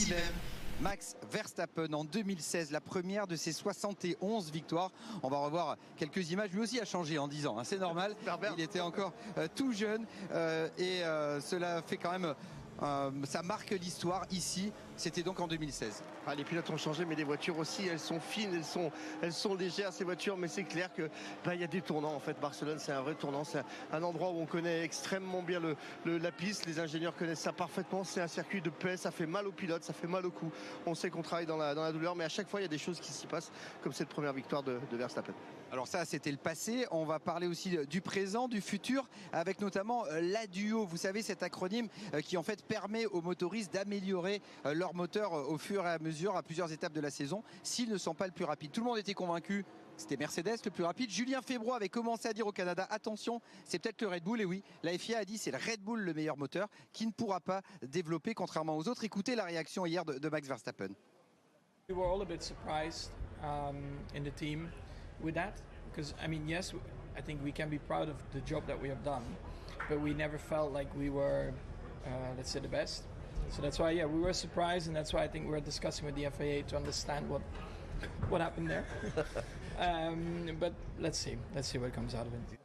même. Max Verstappen en 2016, la première de ses 71 victoires. On va revoir quelques images. Lui aussi a changé en 10 ans, hein, c'est normal. Il était encore tout jeune et cela fait quand même... ça marque l'histoire ici, c'était donc en 2016. Ah, les pilotes ont changé, mais les voitures aussi, elles sont fines, elles sont légères ces voitures, mais c'est clair que il y a des tournants en fait. Barcelone, c'est un vrai tournant, c'est un endroit où on connaît extrêmement bien la piste, les ingénieurs connaissent ça parfaitement, c'est un circuit de paix, ça fait mal aux pilotes, ça fait mal au cou. On sait qu'on travaille dans la douleur, mais à chaque fois il y a des choses qui s'y passent, comme cette première victoire de Verstappen. Alors ça, c'était le passé. On va parler aussi du présent, du futur, avec notamment l'ADUO. Vous savez, cet acronyme qui en fait permet aux motoristes d'améliorer leur moteur au fur et à mesure, à plusieurs étapes de la saison, s'ils ne sont pas le plus rapide. Tout le monde était convaincu. C'était Mercedes le plus rapide. Julien Febvre avait commencé à dire au Canada, attention, c'est peut-être le Red Bull. Et oui, la FIA a dit c'est le Red Bull le meilleur moteur qui ne pourra pas développer contrairement aux autres. Écoutez la réaction hier de Max Verstappen. We were all a bit surprised in the team with that, because I mean, yes, I think we can be proud of the job that we have done, but we never felt like we were, let's say, the best. So that's why, yeah, we were surprised, and that's why I think we're discussing with the FIA to understand what happened there. But let's see what comes out of it.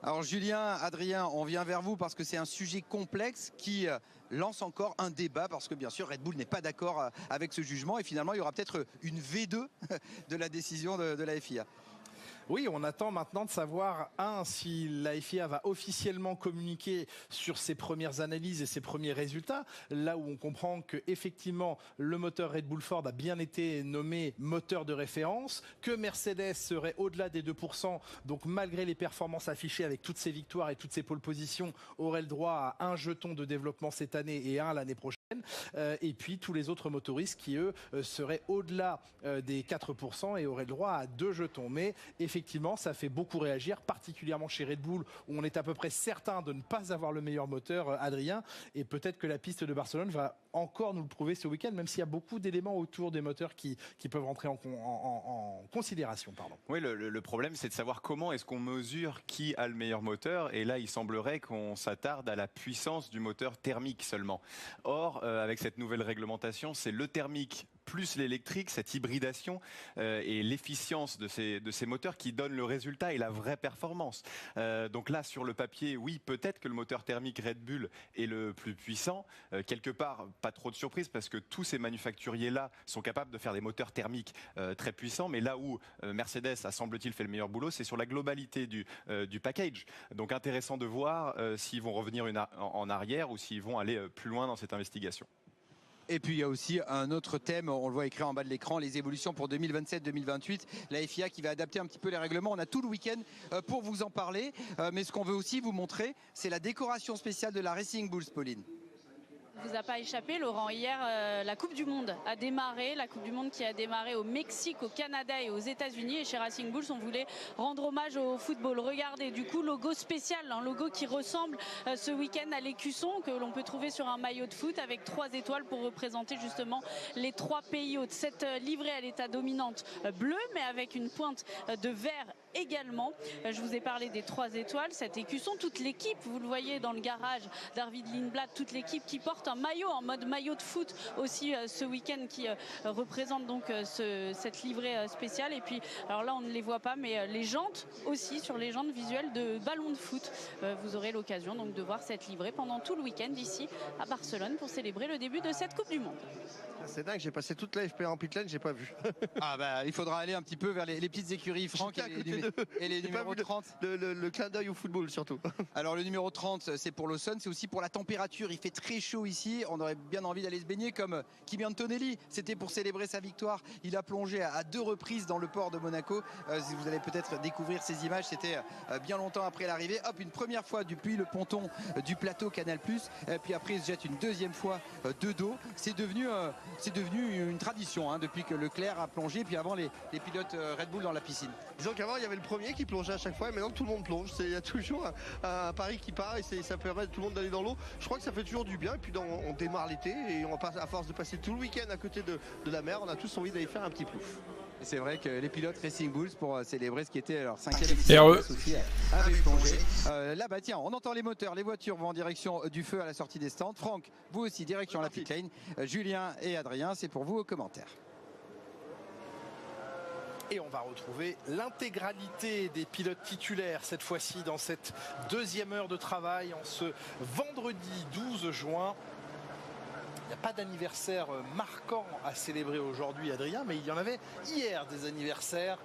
Alors Julien, Adrien, on vient vers vous parce que c'est un sujet complexe qui lance encore un débat parce que bien sûr Red Bull n'est pas d'accord avec ce jugement et finalement il y aura peut-être une V2 de la décision de la FIA. Oui, on attend maintenant de savoir, si la FIA va officiellement communiquer sur ses premières analyses et ses premiers résultats, là où on comprend que effectivement le moteur Red Bull Ford a bien été nommé moteur de référence, que Mercedes serait au-delà des 2%, donc malgré les performances affichées avec toutes ses victoires et toutes ses pole positions, aurait le droit à un jeton de développement cette année et un l'année prochaine. Et puis tous les autres motoristes qui eux seraient au-delà des 4% et auraient le droit à 2 jetons. Mais effectivement ça fait beaucoup réagir, particulièrement chez Red Bull où on est à peu près certain de ne pas avoir le meilleur moteur, Adrien, et peut-être que la piste de Barcelone va encore nous le prouver ce week-end, même s'il y a beaucoup d'éléments autour des moteurs qui peuvent rentrer en considération. Pardon. Oui, le problème c'est de savoir comment est-ce qu'on mesure qui a le meilleur moteur, et là il semblerait qu'on s'attarde à la puissance du moteur thermique seulement. Or, avec cette nouvelle réglementation, c'est le thermique plus l'électrique, cette hybridation et l'efficience de ces moteurs qui donnent le résultat et la vraie performance. Donc là, sur le papier, oui, peut-être que le moteur thermique Red Bull est le plus puissant. Quelque part, pas trop de surprise parce que tous ces manufacturiers-là sont capables de faire des moteurs thermiques très puissants. Mais là où Mercedes a, semble-t-il, fait le meilleur boulot, c'est sur la globalité du package. Donc intéressant de voir s'ils vont revenir en arrière ou s'ils vont aller plus loin dans cette investigation. Et puis il y a aussi un autre thème, on le voit écrit en bas de l'écran, les évolutions pour 2027-2028. La FIA qui va adapter un petit peu les règlements. On a tout le week-end pour vous en parler. Mais ce qu'on veut aussi vous montrer, c'est la décoration spéciale de la Racing Bulls, Pauline. Vous a pas échappé, Laurent. Hier, la Coupe du Monde a démarré. La Coupe du Monde qui a démarré au Mexique, au Canada et aux États-Unis. Et chez Racing Bulls, on voulait rendre hommage au football. Regardez, du coup, logo spécial, un logo qui ressemble ce week-end à l'écusson que l'on peut trouver sur un maillot de foot avec 3 étoiles pour représenter justement les 3 pays hôtes. Cette livrée à l'état dominante bleue, mais avec une pointe de vert également. Je vous ai parlé des 3 étoiles. Cet écusson, toute l'équipe, vous le voyez dans le garage d'Arvid Lindblad, toute l'équipe qui porte un maillot en mode maillot de foot aussi ce week-end qui représente donc cette livrée spéciale. Et puis alors là on ne les voit pas, mais les jantes aussi, sur les jantes visuelles de ballon de foot, vous aurez l'occasion donc de voir cette livrée pendant tout le week-end ici à Barcelone pour célébrer le début de cette Coupe du Monde. C'est dingue, j'ai passé toute la FP en pit lane, j'ai pas vu. Ah bah il faudra aller un petit peu vers les petites écuries, Franck, et les numéros 30. Le clin d'œil au football surtout. Alors le numéro 30 c'est pour Lawson, c'est aussi pour la température, il fait très chaud ici, on aurait bien envie d'aller se baigner comme Kimi Antonelli, c'était pour célébrer sa victoire, il a plongé à 2 reprises dans le port de Monaco. Vous allez peut-être découvrir ces images, c'était bien longtemps après l'arrivée, hop, une première fois depuis le ponton du plateau Canal+, puis après il se jette une deuxième fois de dos. C'est devenu une tradition hein, depuis que Leclerc a plongé, puis avant les pilotes Red Bull dans la piscine. Disons qu'avant il y avait le premier qui plongeait à chaque fois et maintenant tout le monde plonge. Il y a toujours un pari qui part et ça permet à tout le monde d'aller dans l'eau. Je crois que ça fait toujours du bien et puis on démarre l'été et à force de passer tout le week-end à côté de la mer, on a tous envie d'aller faire un petit plouf. C'est vrai que les pilotes Racing Bulls, pour célébrer ce qui était leur 5e RE. aussi, avaient plongé. Là-bas, tiens, on entend les moteurs, les voitures vont en direction du feu à la sortie des stands. Franck, vous aussi, direction la pit lane. Julien et Adrien, c'est pour vous aux commentaires. Et on va retrouver l'intégralité des pilotes titulaires cette fois-ci dans cette deuxième heure de travail en ce vendredi 12 juin. Il n'y a pas d'anniversaire marquant à célébrer aujourd'hui, Adrien, mais il y en avait hier des anniversaires.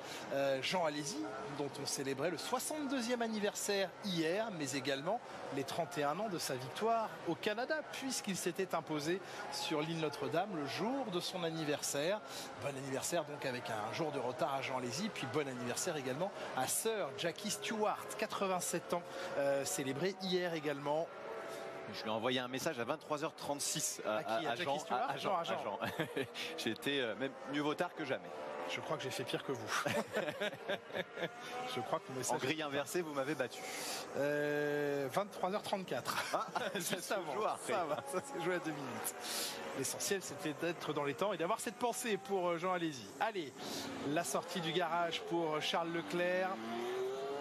Jean Alesi, dont on célébrait le 62e anniversaire hier, mais également les 31 ans de sa victoire au Canada, puisqu'il s'était imposé sur l'île Notre-Dame le jour de son anniversaire. Bon anniversaire donc avec un jour de retard à Jean Alesi, puis bon anniversaire également à Sir Jackie Stewart, 87 ans, célébré hier également. Je lui ai envoyé un message à 23h36 à Jean. J'ai été même mieux vaut tard que jamais. Je crois que j'ai fait pire que vous. Je crois que en grille inversée, vous m'avez battu. 23h34. Ah, juste avant. Ça va, ça s'est joué à 2 minutes. L'essentiel, c'était d'être dans les temps et d'avoir cette pensée pour Jean Alesi. Allez, la sortie du garage pour Charles Leclerc.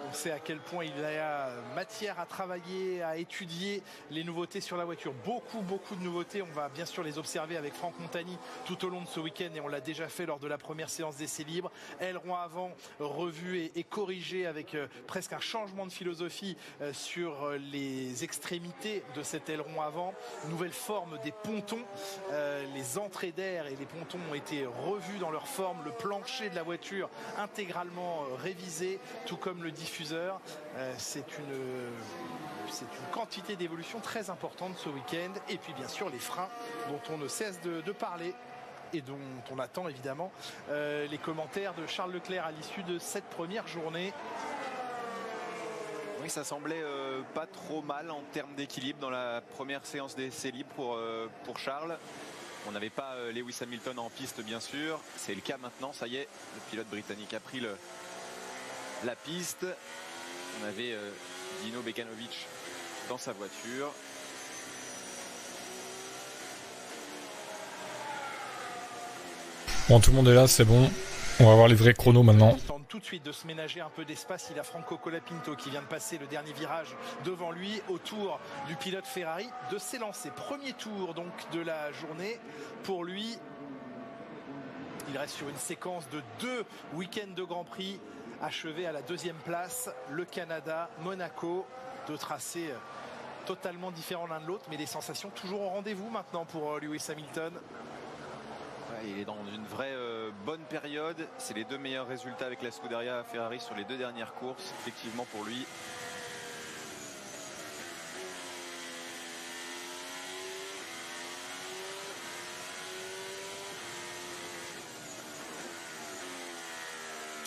On sait à quel point il y a matière à travailler, à étudier les nouveautés sur la voiture. Beaucoup de nouveautés. On va bien sûr les observer avec Franck Montagny tout au long de ce week-end et on l'a déjà fait lors de la première séance d'essai libre. Aileron avant revu et corrigé avec presque un changement de philosophie sur les extrémités de cet aileron avant. Nouvelle forme des pontons. Les entrées d'air et les pontons ont été revus dans leur forme. Le plancher de la voiture intégralement révisé, tout comme le diffuseur. C'est une quantité d'évolution très importante ce week-end. Et puis bien sûr les freins dont on ne cesse de parler et dont on attend évidemment les commentaires de Charles Leclerc à l'issue de cette première journée. Oui, ça semblait pas trop mal en termes d'équilibre dans la première séance d'essai libre pour Charles. On n'avait pas Lewis Hamilton en piste bien sûr. C'est le cas maintenant, ça y est, le pilote britannique a pris la piste. On avait Dino Bekanovic dans sa voiture. Bon, tout le monde est là, c'est bon. On va voir les vrais chronos maintenant. Il tente tout de suite de se ménager un peu d'espace. Il a Franco Colapinto qui vient de passer le dernier virage devant lui. Au tour du pilote Ferrari de s'élancer. Premier tour donc de la journée pour lui. Il reste sur une séquence de 2 week-ends de Grand Prix. Achevé à la 2e place, le Canada, Monaco, 2 tracés totalement différents l'un de l'autre, mais des sensations toujours au rendez-vous maintenant pour Lewis Hamilton. Ouais, il est dans une vraie bonne période. C'est les 2 meilleurs résultats avec la Scuderia Ferrari sur les 2 dernières courses, effectivement pour lui.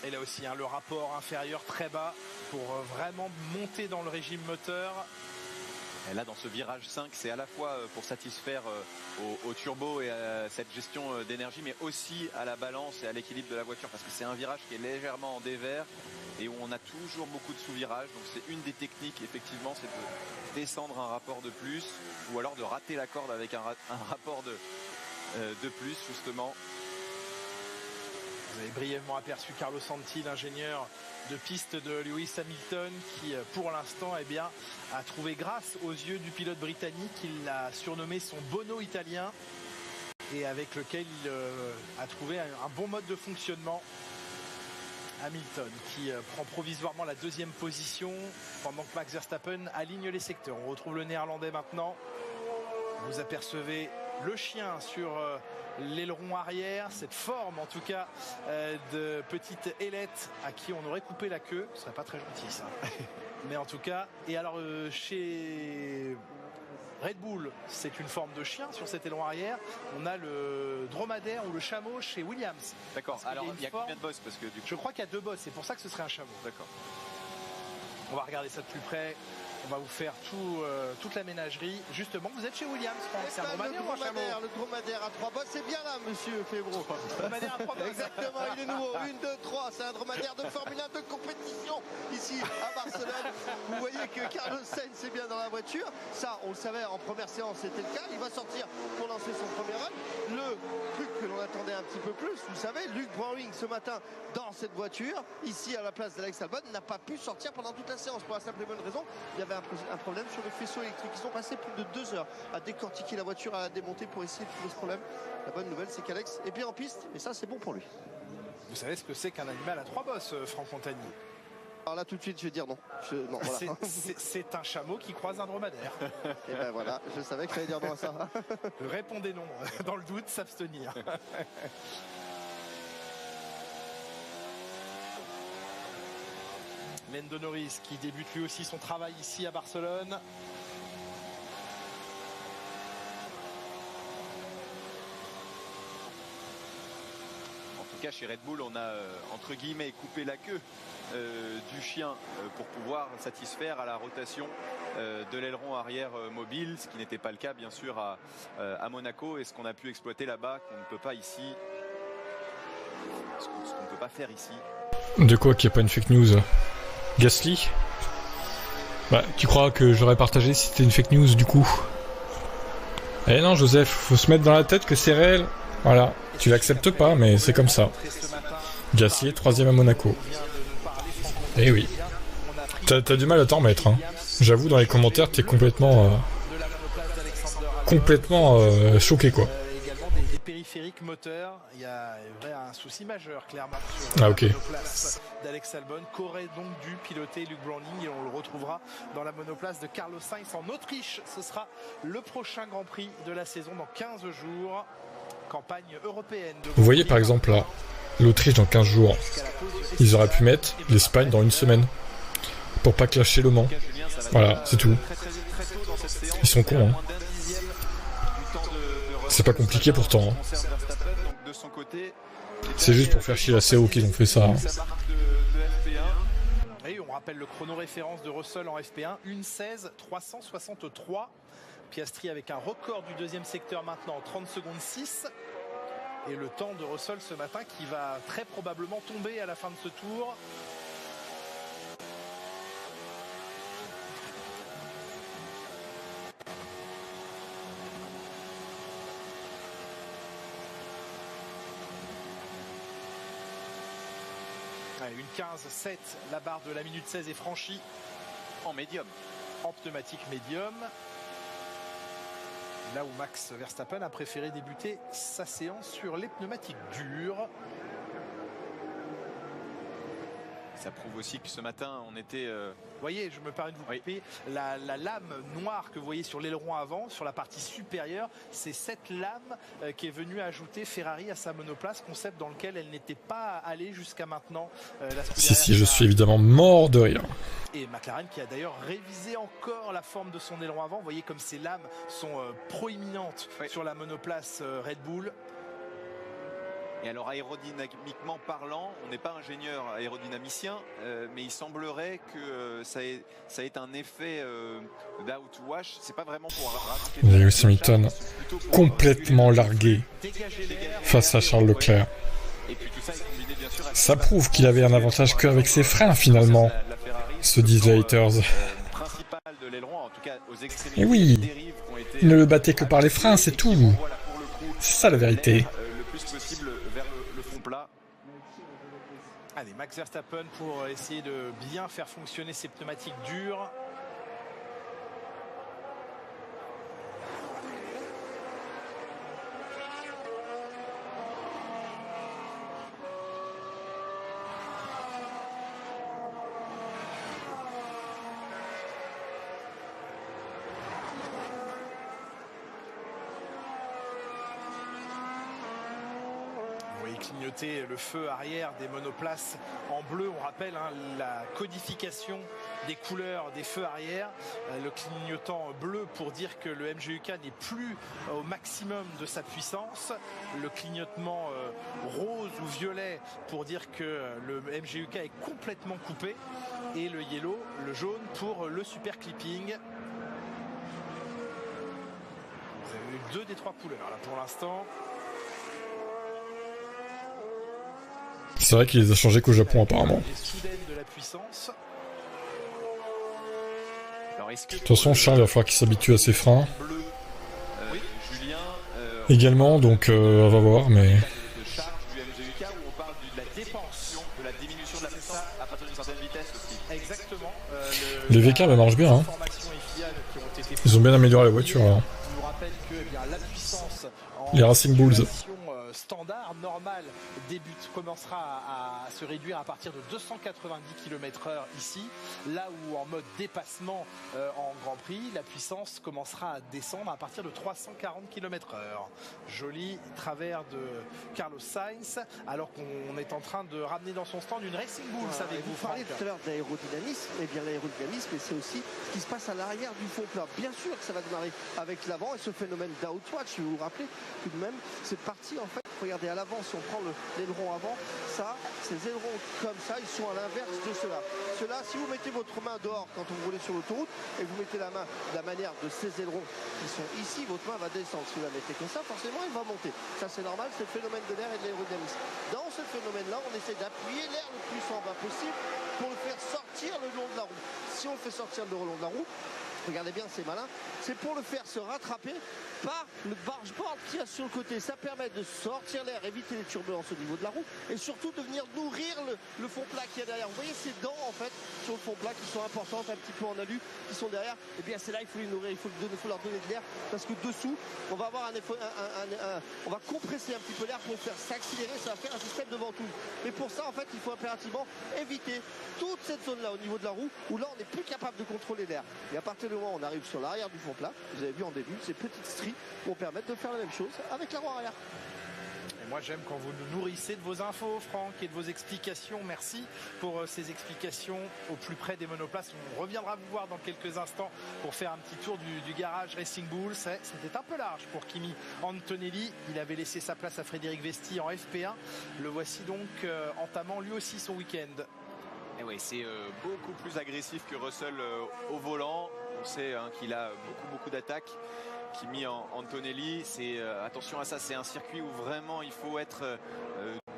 Et là aussi, le rapport inférieur très bas pour vraiment monter dans le régime moteur. Et là, dans ce virage 5, c'est à la fois pour satisfaire au turbo et à cette gestion d'énergie, mais aussi à la balance et à l'équilibre de la voiture, parce que c'est un virage qui est légèrement en dévers et où on a toujours beaucoup de sous-virages. Donc c'est une des techniques, effectivement, c'est de descendre un rapport de plus ou alors de rater la corde avec un rapport de plus, justement. Vous avez brièvement aperçu Carlo Santi, l'ingénieur de piste de Lewis Hamilton, qui pour l'instant a trouvé grâce aux yeux du pilote britannique. Il l'a surnommé son Bono italien et avec lequel il a trouvé un bon mode de fonctionnement. Hamilton qui prend provisoirement la 2e position pendant que Max Verstappen aligne les secteurs. On retrouve le néerlandais maintenant. Vous apercevez le chien sur l'aileron arrière, cette forme en tout cas de petite ailette à qui on aurait coupé la queue. Ce serait pas très gentil ça. Mais en tout cas, et alors chez Red Bull, c'est une forme de chien sur cet aileron arrière. On a le dromadaire ou le chameau chez Williams. D'accord, alors il y a combien de bosses parce que, du coup... Je crois qu'il y a 2 bosses, c'est pour ça que ce serait un chameau. D'accord. On va regarder ça de plus près. On va vous faire toute la ménagerie. Justement, vous êtes chez Williams, Franck. C'est un dromadaire ou un chameau ? Le dromadaire à 3 bosses, c'est bien là, monsieur Febro. Dromadaire à 3 bosses. Exactement, il est nouveau. 1, 2, 3. C'est un dromadaire de Formule 1 de compétition ici à Barcelone. Vous voyez que Carlos Sainz est bien dans la voiture. Ça, on le savait en première séance, c'était le cas. Il va sortir pour lancer son premier run. Le truc que l'on attendait un petit peu plus. Vous savez, Luke Browning ce matin dans cette voiture, ici à la place d'Alex Albon, n'a pas pu sortir pendant toute la séance pour la simple et bonne raison. Il y avait un problème sur le faisceau électrique. Ils ont passé plus de 2 heures à décortiquer la voiture, à la démonter pour essayer de trouver ce problème. La bonne nouvelle, c'est qu'Alex est bien en piste et ça, c'est bon pour lui. Vous savez ce que c'est qu'un animal à 3 bosses, Franck Montagny? Alors là, tout de suite, je vais dire non. Non, voilà. C'est un chameau qui croise un dromadaire. Et ben voilà, je savais que j'allais dire non à ça. Répondez non. Dans le doute, s'abstenir. Lando Norris qui débute lui aussi son travail ici à Barcelone. En tout cas, chez Red Bull, on a entre guillemets coupé la queue du chien pour pouvoir satisfaire à la rotation de l'aileron arrière mobile, ce qui n'était pas le cas bien sûr à Monaco, et ce qu'on a pu exploiter là-bas qu'on ne peut pas ici, ce qu'on ne peut pas faire ici. De quoi qu'il n'y a pas une fake news? Gasly? Bah, tu crois que j'aurais partagé si c'était une fake news du coup? Eh non, Joseph, faut se mettre dans la tête que c'est réel. Voilà, tu l'acceptes pas, mais c'est comme ça. Gasly est 3ème à Monaco. Eh oui. T'as du mal à t'en remettre, hein. J'avoue, dans les commentaires, t'es complètement choqué, quoi. Également des périphériques moteurs. Il y a un souci majeur, clairement, sur la monoplace d'Alex Albon, qu'aurait donc dû piloter Luke Browning, et on le retrouvera dans la monoplace de Carlos Sainz en Autriche. Ce sera le prochain Grand Prix de la saison dans 15 jours. Campagne européenne. Vous voyez par exemple là, l'Autriche dans 15 jours. Ils auraient pu mettre l'Espagne dans 1 semaine. Pour pas clasher Le Mans. Voilà, c'est tout. Ils sont cons, hein. C'est pas compliqué pourtant. Hein. C'est juste pour faire chier la CO qu'ils ont fait ça. Hein. Et on rappelle le chrono référence de Russell en FP1, 1:16.363. Piastri avec un record du deuxième secteur maintenant, 30 secondes 6. Et le temps de Russell ce matin qui va très probablement tomber à la fin de ce tour. Allez, une 15-7, la barre de la minute 16 est franchie. En médium. En pneumatique médium. Là où Max Verstappen a préféré débuter sa séance sur les pneumatiques dures. Ça prouve aussi que ce matin, on était... Vous voyez, je me permets de vous couper, la lame noire que vous voyez sur l'aileron avant, sur la partie supérieure, c'est cette lame qui est venue ajouter Ferrari à sa monoplace, concept dans lequel elle n'était pas allée jusqu'à maintenant. Si, je suis évidemment mort de rire. Et McLaren qui a d'ailleurs révisé encore la forme de son aileron avant. Vous voyez comme ces lames sont proéminentes sur la monoplace Red Bull. Et alors aérodynamiquement parlant, on n'est pas ingénieur aérodynamicien, mais il semblerait que ça ait un effet d'outwash. C'est pas vraiment pour rajouter. Lewis Hamilton complètement largué face à Charles Leclerc. Et puis tout ça, combiné, bien sûr, ça prouve qu'il avait un avantage qu'avec ses freins finalement, se disent les haters. Et oui, il ne le battait que par les freins, c'est tout. C'est ça la vérité. Allez, Max Verstappen pour essayer de bien faire fonctionner ses pneumatiques dures. Clignoter le feu arrière des monoplaces en bleu. On rappelle la codification des couleurs des feux arrière. Le clignotant bleu pour dire que le MGUK n'est plus au maximum de sa puissance. Le clignotement rose ou violet pour dire que le MGUK est complètement coupé. Et le yellow, le jaune pour le super clipping. Vous avez eu 2 des 3 couleurs là pour l'instant. C'est vrai qu'il les a changés qu'au Japon apparemment. De toute façon, Charles, il va falloir qu'il s'habitue à ses freins. Également, donc on va voir, mais... Les V15 elles marchent bien, hein. Ils ont bien amélioré la voiture là. Je vous rappelle que la puissance en Les Racing Bulls. standard, normale, commencera à se réduire à partir de 290 km/h ici, là où en mode dépassement en Grand Prix, la puissance commencera à descendre à partir de 340 km/h. Joli travers de Carlos Sainz, alors qu'on est en train de ramener dans son stand une Racing Bulls avec vous. Vous parliez tout à l'heure d'aérodynamisme, et bien l'aérodynamisme, c'est aussi ce qui se passe à l'arrière du fond plat. Bien sûr que ça va démarrer avec l'avant et ce phénomène d'outwatch, je vais vous rappeler tout de même, cette partie en fait, regardez à l'avant, si on prend l'aileron avant, ça, ces ailerons comme ça, ils sont à l'inverse de cela. Cela, si vous mettez votre main dehors quand vous roulez sur l'autoroute et vous mettez la main de la manière de ces ailerons qui sont ici, votre main va descendre. Si vous la mettez comme ça, forcément, elle va monter. Ça, c'est normal, c'est le phénomène de l'air et de l'aérodynamisme. Dans ce phénomène-là, on essaie d'appuyer l'air le plus en bas possible pour le faire sortir le long de la roue. Si on le fait sortir le long de la roue, regardez bien, c'est malin, c'est pour le faire se rattraper par le bargeboard qu'il y a sur le côté. Ça permet de sortir l'air, éviter les turbulences au niveau de la roue et surtout de venir nourrir le fond plat qu'il y a derrière. Vous voyez ces dents en fait sur le fond plat qui sont importantes, un petit peu en alu, qui sont derrière. Et bien c'est là il faut les nourrir, il faut leur donner de l'air parce que dessous on va avoir on va compresser un petit peu l'air pour le faire s'accélérer, ça va faire un système de ventouse. Mais pour ça en fait il faut impérativement éviter toute cette zone là au niveau de la roue où là on n'est plus capable de contrôler l'air. Et à partir du moment où on arrive sur l'arrière du fond plat, vous avez vu en début, ces petites stries vont permettre de faire la même chose avec la roue arrière. Et moi j'aime quand vous nous nourrissez de vos infos, Franck, et de vos explications. Merci pour ces explications au plus près des monoplaces. On reviendra vous voir dans quelques instants pour faire un petit tour du garage Racing Bulls. C'était un peu large pour Kimi Antonelli. Il avait laissé sa place à Frédéric Vesti en FP1. Le voici donc entamant lui aussi son week-end. Et oui, c'est beaucoup plus agressif que Russell au volant. On sait qu'il a beaucoup d'attaques. Kimi Antonelli, attention à ça, c'est un circuit où vraiment il faut être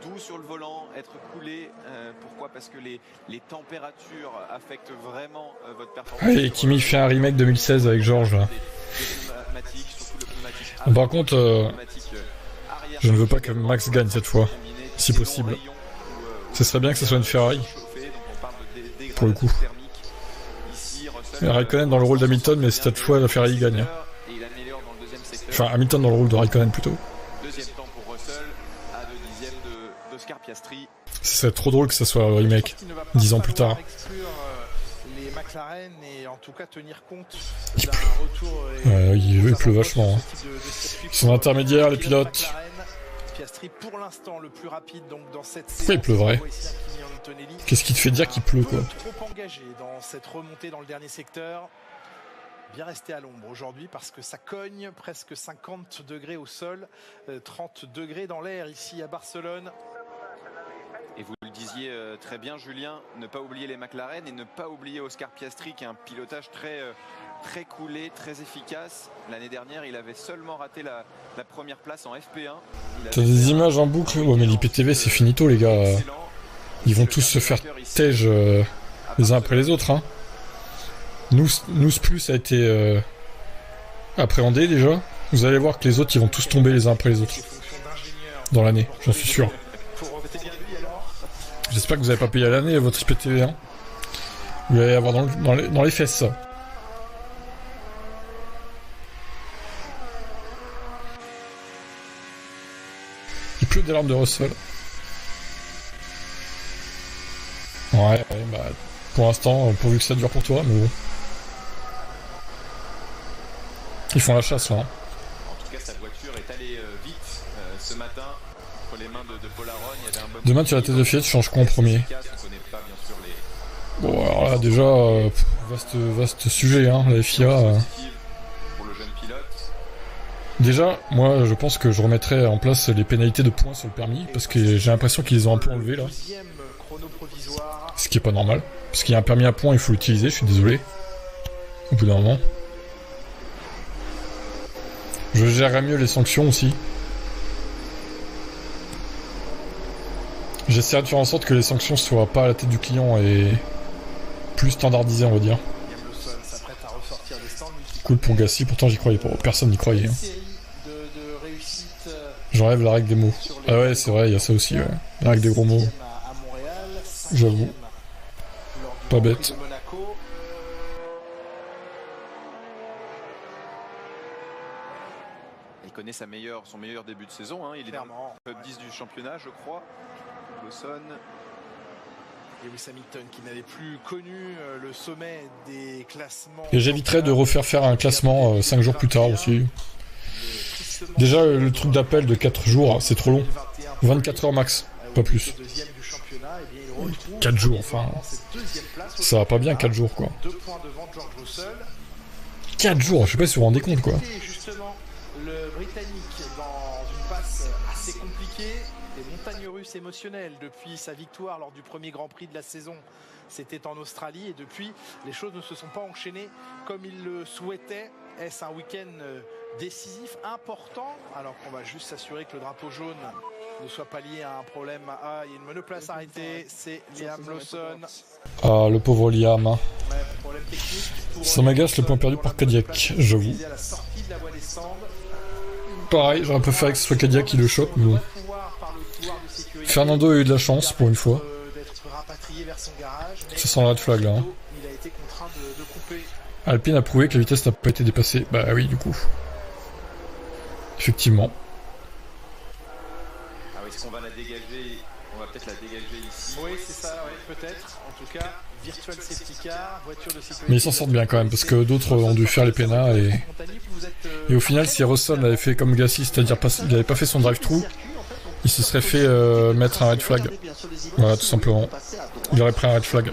doux sur le volant, être coulé. Pourquoi ? Parce que les températures affectent vraiment votre performance. Allez, Kimi fait un remake 2016 avec Georges là. Par contre, je ne veux pas que Max gagne cette fois, si possible. Ce serait bien que ce soit une Ferrari, pour le coup. Raikkonen dans le rôle d'Hamilton, mais cette fois la Ferrari gagne. Enfin, Hamilton dans le rôle de Raikkonen plutôt. Deuxième temps pour Russell, à 2 dixièmes d'Oscar Piastri. Ce serait trop drôle que ça soit un remake, 10 ans plus tard. Les McLaren et en tout cas tenir compte Il d'un pleut. retour. Il pleut vachement. Ils sont intermédiaires les pilotes. Piastri pour l'instant le plus rapide donc dans cette séance. Pourquoi il pleuvrait ? Qu'est-ce qui te fait dire qu'il pleut quoi ? Trop engagé dans cette remontée dans le dernier secteur. Bien resté à l'ombre aujourd'hui parce que ça cogne presque 50 degrés au sol, 30 degrés dans l'air ici à Barcelone. Et vous le disiez très bien Julien, ne pas oublier les McLaren et ne pas oublier Oscar Piastri qui a un pilotage très coulé, très efficace. L'année dernière il avait seulement raté la première place en FP1. T'as des images en boucle ? Ouais mais l'IPTV c'est finito les gars. Ils vont tous se faire tège les uns après les autres hein. Nous plus a été appréhendé déjà. Vous allez voir que les autres ils vont tous tomber les uns après les autres. Dans l'année, j'en suis sûr. J'espère que vous n'avez pas payé à l'année votre IPTV hein. Vous allez avoir dans les fesses ça. Il pleut des larmes de Russell. Ouais, bah pour l'instant, pourvu que ça dure pour toi, mais bon. Ils font la chasse là. Hein. En tout cas, sa voiture est allée vite ce matin entre les mains de Paul Aron. Il y avait un bon demain, tu as la tête de Fiat, tu changes quoi en premier ? Bon, alors là, déjà, vaste sujet, hein, la FIA. Pour le jeune pilote. Déjà, moi, je pense que je remettrai en place les pénalités de points sur le permis, parce que j'ai l'impression qu'ils les ont un peu enlevés là. Ce qui est pas normal. Parce qu'il y a un permis à points, il faut l'utiliser, je suis désolé. Au bout d'un moment. Je gérerai mieux les sanctions aussi. J'essaierai de faire en sorte que les sanctions soient pas à la tête du client et plus standardisées, on va dire. Cool pour Gasly, pourtant j'y croyais pas. Personne n'y croyait. Hein. J'enlève la règle des mots. Ah ouais, c'est vrai, il y a ça aussi, ouais. La règle des gros mots. J'avoue. Pas bête. connaît son meilleur début de saison. Hein. Il est dans le top 10 du championnat, je crois. Lawson. Lewis Hamilton qui n'avait plus connu le sommet des classements. Et j'éviterais de refaire un classement 5 jours plus tard aussi. Déjà, le truc d'appel de 4 jours, c'est trop long. 24 heures max, pas plus. 4 jours, enfin. Ça va pas bien 4 jours, quoi. 4 jours, je sais pas si vous vous rendez compte, quoi. Justement, le Britannique dans une passe assez compliquée, des montagnes russes émotionnelles depuis sa victoire lors du premier Grand Prix de la saison. C'était en Australie et depuis, les choses ne se sont pas enchaînées comme il le souhaitait. Est-ce un week-end décisif, important, alors qu'on va juste s'assurer que le drapeau jaune ne soit pas lié à un problème. Ah, il y a une monoplace arrêtée, c'est Liam Lawson. Ah, le pauvre Liam. Ça m'agace le point perdu par Cadillac, j'avoue. Pareil, j'aurais préféré que ce soit Cadillac qui le chope, mais bon. Fernando a eu de la chance pour une fois. Ça sent le red flag là. Hein. Alpine a prouvé que la vitesse n'a pas été dépassée. Bah oui, du coup. Effectivement. Ah oui, est-ce qu'on va la dégager? On va peut-être la dégager ici. Oui, c'est ça, ouais, peut-être. En tout cas, virtual safety car, voiture de sécurité. Mais ils s'en sortent bien quand même, parce que d'autres ont dû faire les pénats et au final, si Russell l'avait fait comme Gasly, c'est-à-dire il n'avait pas fait son drive-thru, il se serait fait mettre un red flag. Voilà, tout simplement. Il aurait pris un red flag.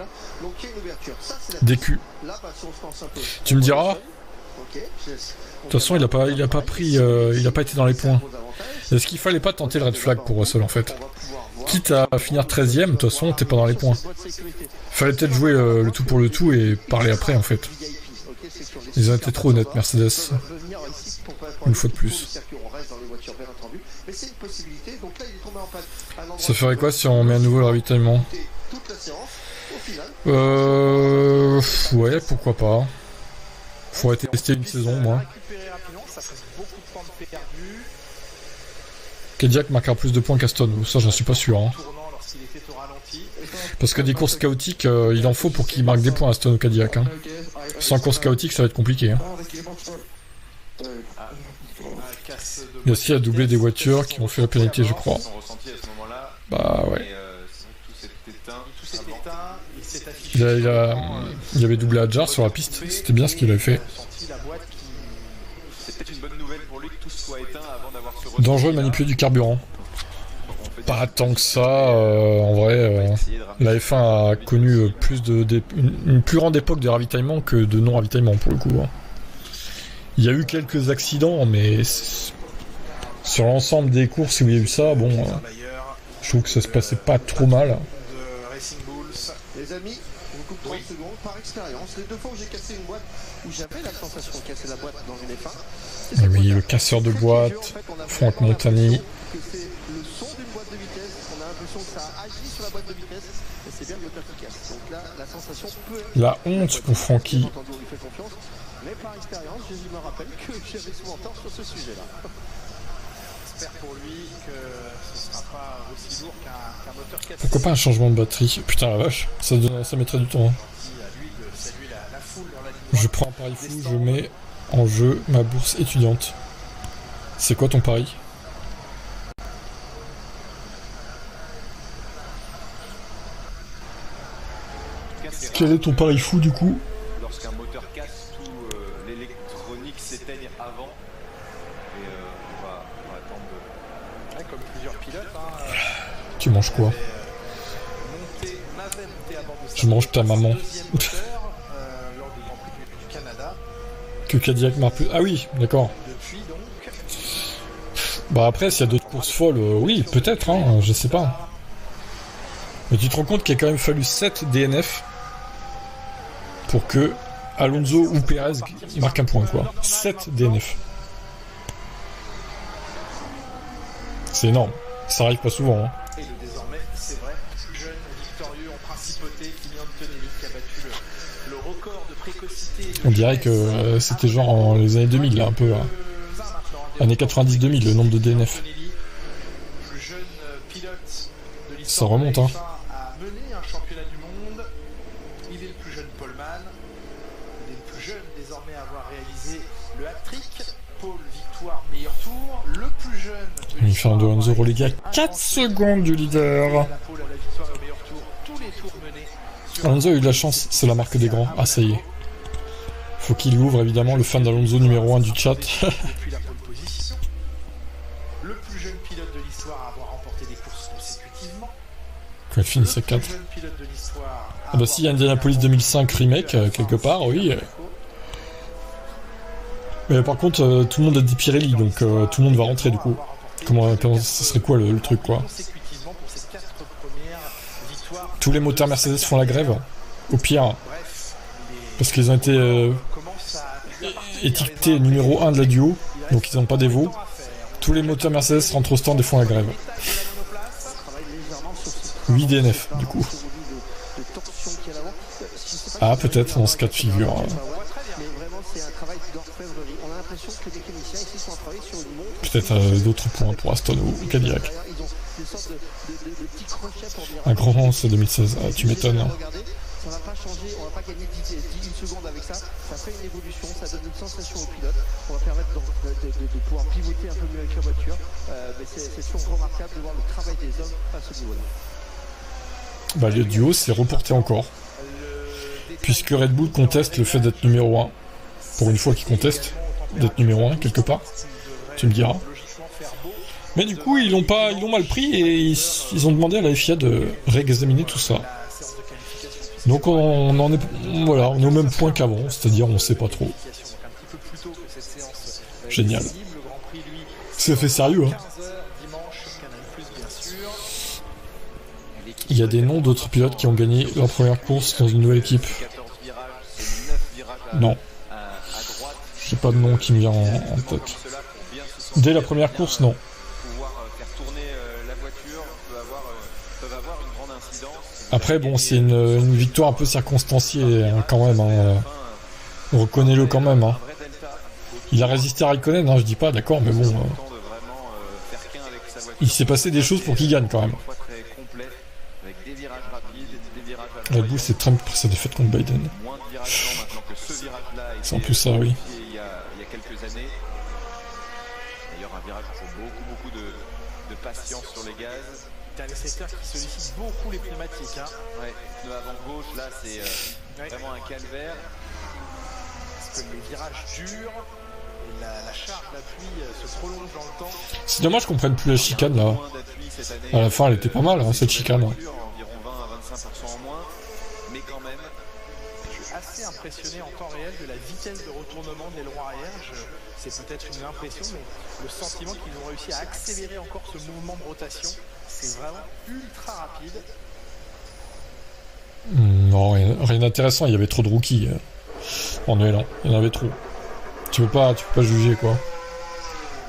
DQ. Tu me diras. De toute façon, il a pas été dans les points. Est-ce qu'il fallait pas tenter le red flag pour Russell en fait? Quitte à finir 13ème, de toute façon, t'es pas dans les points. Fallait peut-être jouer le tout pour le tout et parler après en fait. Ils ont été trop honnêtes, Mercedes. Une fois de plus. Ça ferait quoi si on met à nouveau le ravitaillement? Ouais, pourquoi pas. Faudrait tester une saison, moi. Cadillac marquera plus de points qu'Aston, ça j'en suis pas sûr. Hein. Parce que des courses chaotiques, il en faut pour qu'il marque des points Aston ou Cadillac. Hein. Sans course chaotique, ça va être compliqué. Hein. Gasly a doublé des voitures qui ont fait la pénalité, je crois. Bah ouais. Il avait doublé Adjar sur la piste, c'était bien ce qu'il avait fait. Dangereux de manipuler du carburant. Pas tant que ça, en vrai. La F1 a connu une plus grande époque de ravitaillement que de non-ravitaillement pour le coup. Hein. Il y a eu quelques accidents, mais sur l'ensemble des courses où il y a eu ça, bon, je trouve que ça se passait pas trop mal. Les amis, je vous coupe 30 secondes par expérience. Les 2 fois où j'ai cassé une boîte, où j'avais la sensation de casser la boîte dans une F1. Oui, le casseur de boîte, Franck Montagny. C'est le son d'une boîte de vitesse. On a l'impression que ça agit sur la boîte de vitesse. Et c'est bien le moteur qui casse. Donc là, la sensation peut être... La honte pour Francky. On lui fait confiance. Mais par expérience, je me rappelle que j'avais souvent tort sur ce sujet-là. J'espère pour lui que ce ne sera pas aussi lourd qu'un moteur cassé. Pourquoi pas un changement de batterie? Putain la vache, ça mettrait du temps. Hein. Je prends un pari fou, je mets en jeu ma bourse étudiante. C'est quoi ton pari? Quel est ton pari fou du coup? Lorsqu'un moteur casse, tout l'électronique s'éteigne avant. Et on va attendre de... Ouais, comme plusieurs pilotes. Hein, tu manges quoi? Je mange ta maman. Que Cadillac marque plus. Ah oui, d'accord. Bah après, s'il y a d'autres courses folles, oui, peut-être, hein, je sais pas. Mais tu te rends compte qu'il a quand même fallu 7 DNF pour que Alonso ou Perez marquent un point, quoi. 7 DNF. C'est énorme. Ça arrive pas souvent, hein. Et le désormais, c'est vrai, jeune victorieux en principauté, Kylian Tonelli, qui a battu le record de précocité. On dirait que c'était genre en les années 2000, là, un peu. Hein. Années 90-2000, le nombre de DNF. Ça remonte, hein. A mené un championnat du monde. Il est le plus jeune poleman. Il est le plus jeune désormais à avoir réalisé le hat-trick. pôle victoire meilleur tour. Le plus jeune. Fernando Alonso relégué à 4 secondes du leader. La pôle à la victoire au meilleur tour. Tous les tours menés. Alonso a eu de la chance, c'est la marque des grands. Ah, ça y est. Faut qu'il ouvre évidemment le fan d'Alonso numéro 1 du chat. Depuis la pole position. Le plus jeune pilote de l'histoire à avoir remporté des courses consécutivement. Quand il finit à 4. Le plus jeune pilote de l'histoire à Ah bah si, Indianapolis 2005 remake, quelque part, oui. Mais par contre, tout le monde a des Pirelli, donc tout le monde va rentrer du coup. Comment ce serait quoi le truc, quoi? consécutivement pour ces 4 premières victoires. Tous les moteurs Mercedes font la grève, au pire. Parce qu'ils ont été étiquetés numéro 1 de la duo, donc ils n'ont pas d'évo. Tous les moteurs Mercedes rentrent au stand et font la grève. 8 DNF, du coup. Ah, peut-être dans ce cas de figure. Peut-être d'autres points pour Aston ou Cadillac. Un grand rang, c'est 2016. Ah, tu m'étonnes. Ça va pas changer, on va pas gagner 10 secondes avec ça. Ça fait une évolution, ça donne une sensation au pilote. On va permettre de pouvoir pivoter un peu mieux avec la voiture. Mais c'est toujours remarquable de voir le travail des hommes à ce niveau-là. Bah, le duo s'est reporté encore. Puisque Red Bull conteste le fait d'être numéro 1. Pour une fois qu'ils contestent d'être numéro 1 quelque part. Tu me diras. Mais du coup, ils l'ont mal pris et ils ont demandé à la FIA de réexaminer tout ça. Donc on en est, voilà, on est au même point qu'avant, c'est-à-dire on sait pas trop. Génial. C'est fait sérieux, hein. Il y a des noms d'autres pilotes qui ont gagné leur première course dans une nouvelle équipe. Non. J'ai pas de nom qui me vient en tête. Dès la première course, non. Après, bon, c'est une victoire un peu circonstanciée, hein, quand même. Hein. Reconnaissez-le quand même. Hein. Il a résisté à Raikkonen, hein, je dis pas, d'accord, mais bon. Il s'est passé des choses pour qu'il gagne, quand même. Red Bull, c'est Trump pour sa défaite contre Biden. C'est en plus ça, oui. Patience sur les gaz. T'as les secteurs qui sollicitent beaucoup les pneumatiques. Hein. Ouais, pneu avant gauche, là c'est vraiment un calvaire. Parce que les virages durent, et la charge d'appui se prolonge dans le temps. C'est dommage qu'on prenne plus la chicane là. À la fin, elle était pas mal, hein, cette chicane. Environ 20 à 25% en moins, mais quand même. Je suis assez impressionné en temps réel de la vitesse de retournement des longs arrière. C'est peut-être une impression, mais le sentiment qu'ils ont réussi à accélérer encore ce mouvement de rotation, c'est vraiment ultra rapide. Non, rien d'intéressant, il y avait trop de rookies en L1, il y en avait trop. Tu peux pas juger, quoi.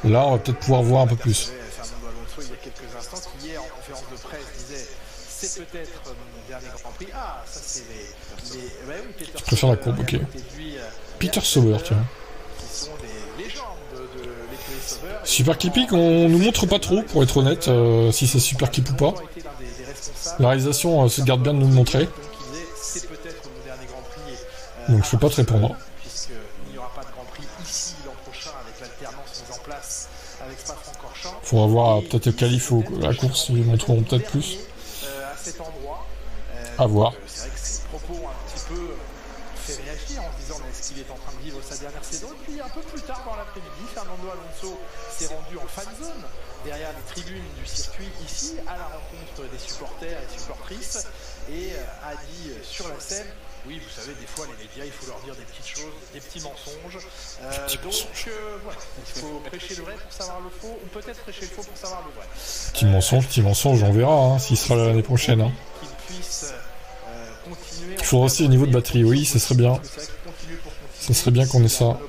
Là, on va peut-être pouvoir voir un peu plus. Fernando Alonso, il y a quelques instants, qui hier en conférence de presse disait c'est peut-être mon dernier Grand Prix. Ah, ça c'est les... Bah oui, Peter Je préfère la courbe, ok. Peter Sauber, tiens. Super Clipping, on nous montre pas trop, pour être honnête, si c'est Super Clip ou pas. La réalisation se garde bien de nous le montrer. Donc je peux pas te répondre. Faudra voir peut-être le qualif ou la course, ils montreront peut-être plus. À voir. Fait réagir en se disant est-ce qu'il est en train de vivre sa dernière saison. Et puis un peu plus tard dans l'après-midi, Fernando Alonso s'est rendu en fan zone derrière les tribunes du circuit ici à la rencontre des supporters et supportrices et a dit sur la scène oui, vous savez, des fois les médias il faut leur dire des petites choses, des petits mensonges. Voilà, il faut prêcher le vrai pour savoir le faux ou peut-être prêcher le faux pour savoir le vrai. Petit mensonge, on verra hein, s'il sera là l'année prochaine. Hein. Il faudra aussi au niveau de batterie, oui, ce serait bien. Ce serait bien qu'on ait ça. En tout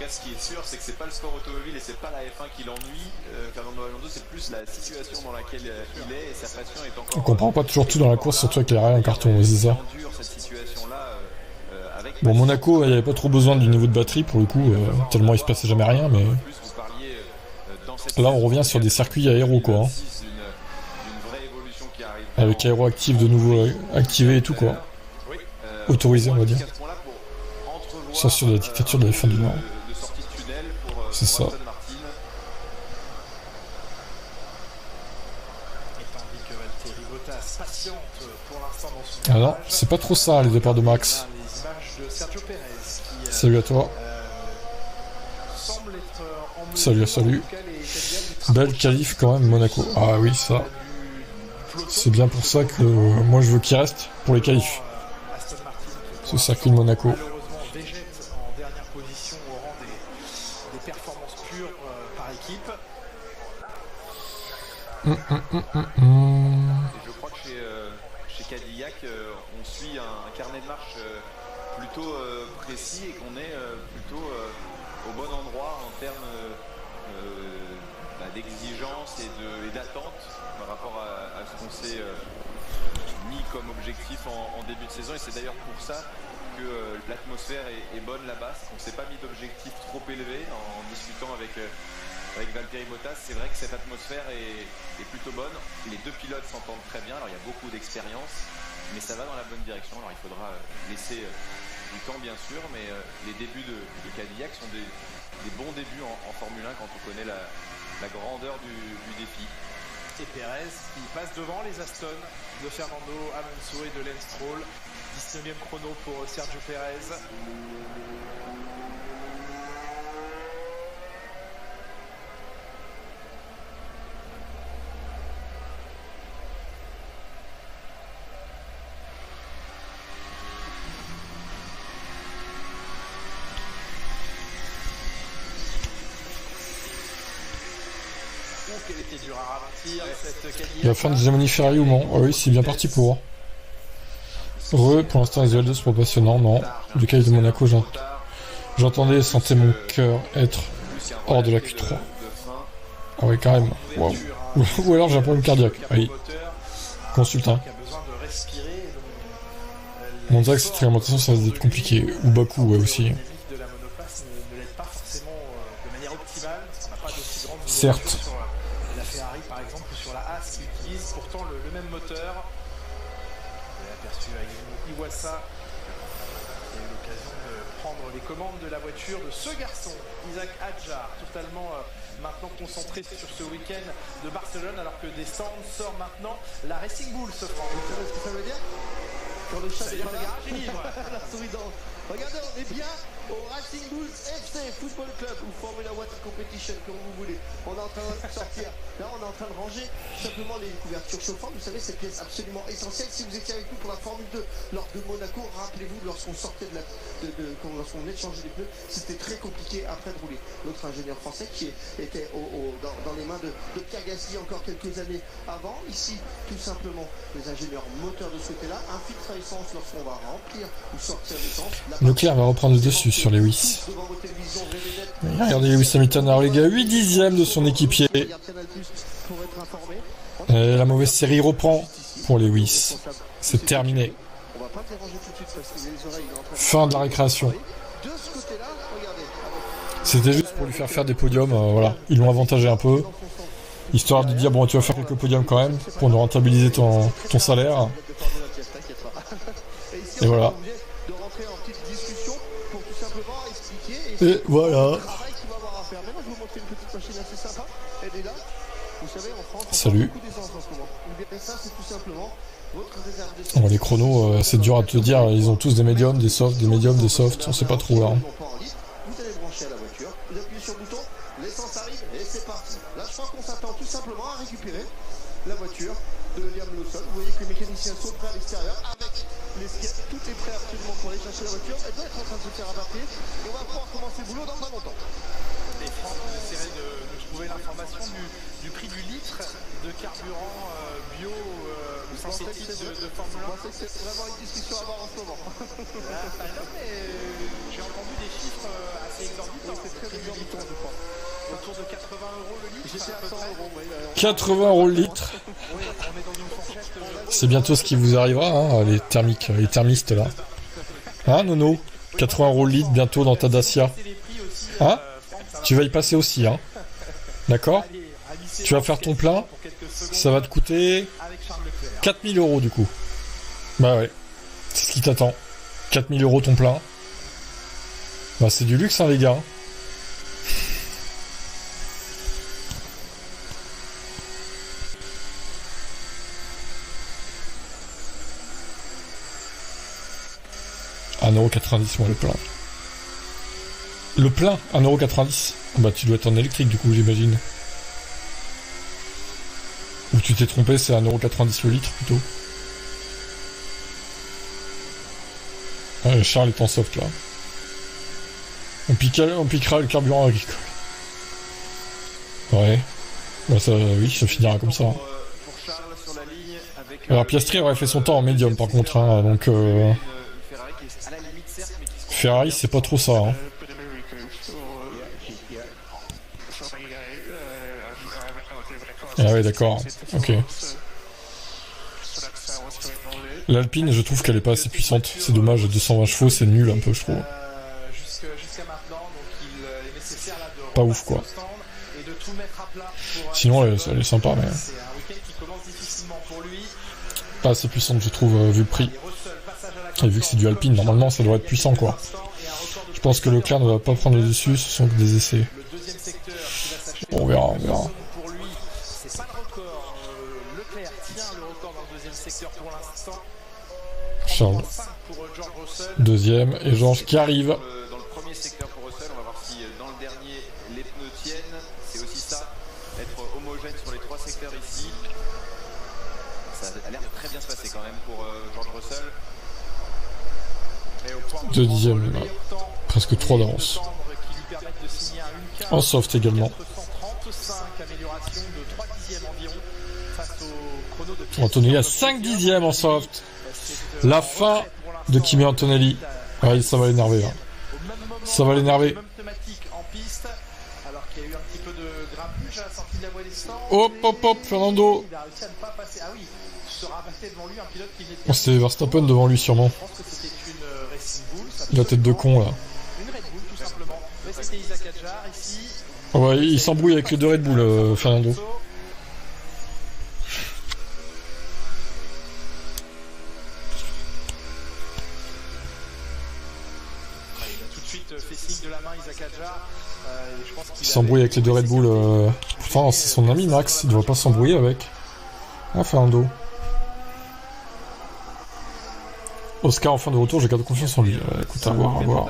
cas, ce qui est sûr, c'est que c'est pas le sport automobile et c'est pas la F1 qui l'ennuie. Fernando Alonso, c'est plus la situation dans laquelle il est et sa passion est encore. On comprend pas toujours tout dans la course, surtout avec les rails en carton, c'est ça. Bon, Monaco, il n'y avait pas trop besoin du niveau de batterie pour le coup, tellement il se passait jamais rien, mais là on revient sur des circuits aéro quoi. Hein. Avec aéroactif de nouveau activé et tout quoi. Autorisé on va dire. Censure de la dictature de la fin du Nord. De sortie de tunnel pour C'est ça. Aston Martin. Et tandis que Valtteri Bottas patiente pour l'instant dans son Alors, virage. c'est pas trop ça les départs de Max. Les images de Sergio Perez qui Salut à toi. semble être en mesure, Salut, salut. en tout cas, les Cadillacs du Belle qualif quand même Monaco. Ah oui, ça. C'est bien pour ça que moi je veux qu'il reste pour les qualifs. Aston Martin qui, Ce circuit de Monaco. malheureusement végète en dernière position au rang des performances pures par équipe. Et je crois que chez Cadillac, on suit un carnet de marche plutôt précis et qu'on est plutôt au bon endroit en termes d'exigence et d'attente par rapport à ce qu'on s'est mis comme objectif en début de saison. Et c'est d'ailleurs pour ça que l'atmosphère est bonne là-bas. On ne s'est pas mis d'objectif trop élevé en discutant avec Valtteri Bottas. C'est vrai que cette atmosphère est plutôt bonne. Les deux pilotes s'entendent très bien. Alors il y a beaucoup d'expérience, mais ça va dans la bonne direction. Alors il faudra laisser du temps bien sûr, mais les débuts de Cadillac sont des bons débuts en Formule 1 quand on connaît la grandeur du défi. Et Perez qui passe devant les Aston de Fernando Alonso et de Lance Stroll. 19e chrono pour Sergio Perez. Qu'elle était dure à ralentir, cette Cadillac. La fin de Zamoni Ferrari ou non? Ah oui, c'est bien parti pour. Pour l'instant les L2 c'est pas passionnant, non. Du cas de Monaco, j'entendais et sentais mon cœur être hors de la Q3. Ah oui, carrément. Wow. Ou alors j'ai un problème cardiaque. Oui. Consulte, hein. Monza avec cette réglementation ça va être compliqué. Ou Bakou, ouais aussi. Certes. La Ferrari par exemple sur la Haas utilise pourtant le même moteur. Vous avez aperçu avec Iwasa qui a eu l'occasion de prendre les commandes de la voiture de ce garçon, Isaac Hadjar, totalement maintenant concentré sur ce week-end de Barcelone alors que des stands sort maintenant la Racing Bull se prend. Vous savez ce que ça veut dire? Quand le chat Ça est veut pas dire là, que le garage est libre. la souris dans. Regardez, on est bien au Racing Bulls FC Football Club ou Formula One Competition, comme vous voulez. On est en train de sortir. Là, on est en train de ranger simplement les couvertures chauffantes. Vous savez, cette pièce absolument essentielle. Si vous étiez avec nous pour la Formule 2 lors de Monaco, rappelez-vous, lorsqu'on sortait lorsqu'on venait de changer les pneus, c'était très compliqué après de rouler. Notre ingénieur français qui était dans les mains de Pierre Gasly encore quelques années avant. Ici, tout simplement, les ingénieurs moteurs de ce côté-là, un filtre à essence lorsqu'on va remplir ou sortir l'essence. Leclerc va reprendre le dessus sur Lewis. Regardez Lewis Hamilton a relégué à 8 dixièmes de son équipier. Et la mauvaise série reprend pour Lewis. C'est terminé. Fin de la récréation. C'était juste pour lui faire des podiums. Voilà, ils l'ont avantagé un peu. Histoire de dire, bon, tu vas faire quelques podiums quand même pour nous rentabiliser ton salaire. Et voilà. Et voilà. Salut. Bon, les chronos, c'est dur à te dire. Ils ont tous des médiums, des softs, des médiums, des softs. On sait pas trop là. Vous allez brancher à la voiture, vous appuyez sur le bouton, l'essence arrive et c'est parti. Là, je crois qu'on s'attend tout simplement à récupérer la voiture de Liam Lawson. Vous voyez que les mécaniciens sont prêts à l'extérieur avec les skates. Tout est prêt absolument pour aller chercher la voiture. Elle doit être en train de se faire abattre et on va pouvoir commencer le boulot dans pas longtemps. Et Franck, on essaierait de trouver l'information du prix du litre de carburant bio synthétique de Formule 1. Je pensais que c'est vraiment une discussion à avoir en ce moment. Non, mais j'ai entendu des chiffres assez exorbitants. C'est très exorbitant, je crois. Autour de 80 € le litre. J'étais à 100 €, oui. 80 € le litre. Oui, on est dans une fourchette. C'est bientôt ce qui vous arrivera, hein, les thermistes là. Hein, Nono? 80 € le litre bientôt dans ta Dacia. Hein? Tu vas y passer aussi, hein? D'accord? Tu vas faire ton plein. Ça va te coûter 4000 € du coup. Bah ouais. C'est ce qui t'attend. 4000 € ton plein. Bah c'est du luxe hein les gars. €1,90 moi le plein. Le plein, 1,90 €. Bah tu dois être en électrique du coup j'imagine. Ou tu t'es trompé, c'est 1,90 € le litre plutôt. Charles est en soft là. On piquera le carburant agricole. Ouais. Bah ça, oui, ça finira comme ça. Alors Piastri aurait fait son temps en médium par contre, hein, donc Ferrari c'est pas trop ça. Hein. Ah ouais d'accord, ok. L'Alpine je trouve qu'elle est pas assez puissante, c'est dommage, 220 chevaux c'est nul un peu je trouve. Pas ouf quoi. Sinon elle est sympa mais... Pas assez puissante je trouve vu le prix. Et vu que c'est du Alpine, normalement ça doit être puissant quoi. Je pense que Leclerc ne va pas prendre le dessus, ce sont que des essais. Bon, on verra, on verra. Charles. Deuxième, et Georges qui arrive. Dans le premier secteur pour Russell, on va voir si dans le dernier les pneus tiennent. C'est aussi ça, être homogène sur les trois secteurs ici. Ça a l'air de très bien se passer quand même pour George Russell. Deux dixièmes, là. Presque 3 d'avance. En soft également. Antonelli à 5 dixièmes en soft. La fin de Kimi Antonelli. Ouais, ça va l'énerver. Hein. Ça va l'énerver. Hop, hop, hop, Fernando. Oh, c'était Verstappen devant lui sûrement. La tête de con là. Oh, ouais, il s'embrouille avec les deux Red Bull, Fernando. Il s'embrouille avec les deux Red Bull. Pourtant, c'est son ami Max, il devrait pas s'embrouiller avec. Ah, Fernando. Oscar en fin de retour, j'ai garde confiance en lui. Écoute, à voir, à voir.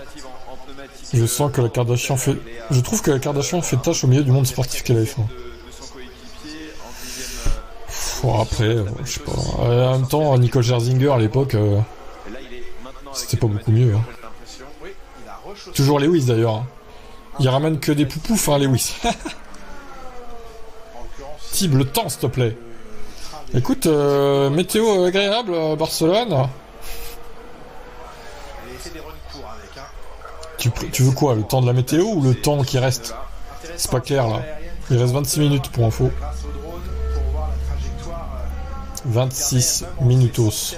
Je sens que la Kardashian fait... Je trouve que la Kardashian fait tâche au milieu du monde sportif qu'elle a fait. Après, je sais pas. En même temps, Nicole Scherzinger à l'époque, c'était pas beaucoup mieux. Hein. Toujours Lewis d'ailleurs. Hein. Il ramène que des poupoufs, hein, Lewis. Tib, le temps, s'il te plaît. Écoute, météo agréable à Barcelone. Tu veux quoi, le temps de la météo ou le temps qui reste? C'est pas clair là. Il reste 26 minutes pour info. 26 minutos.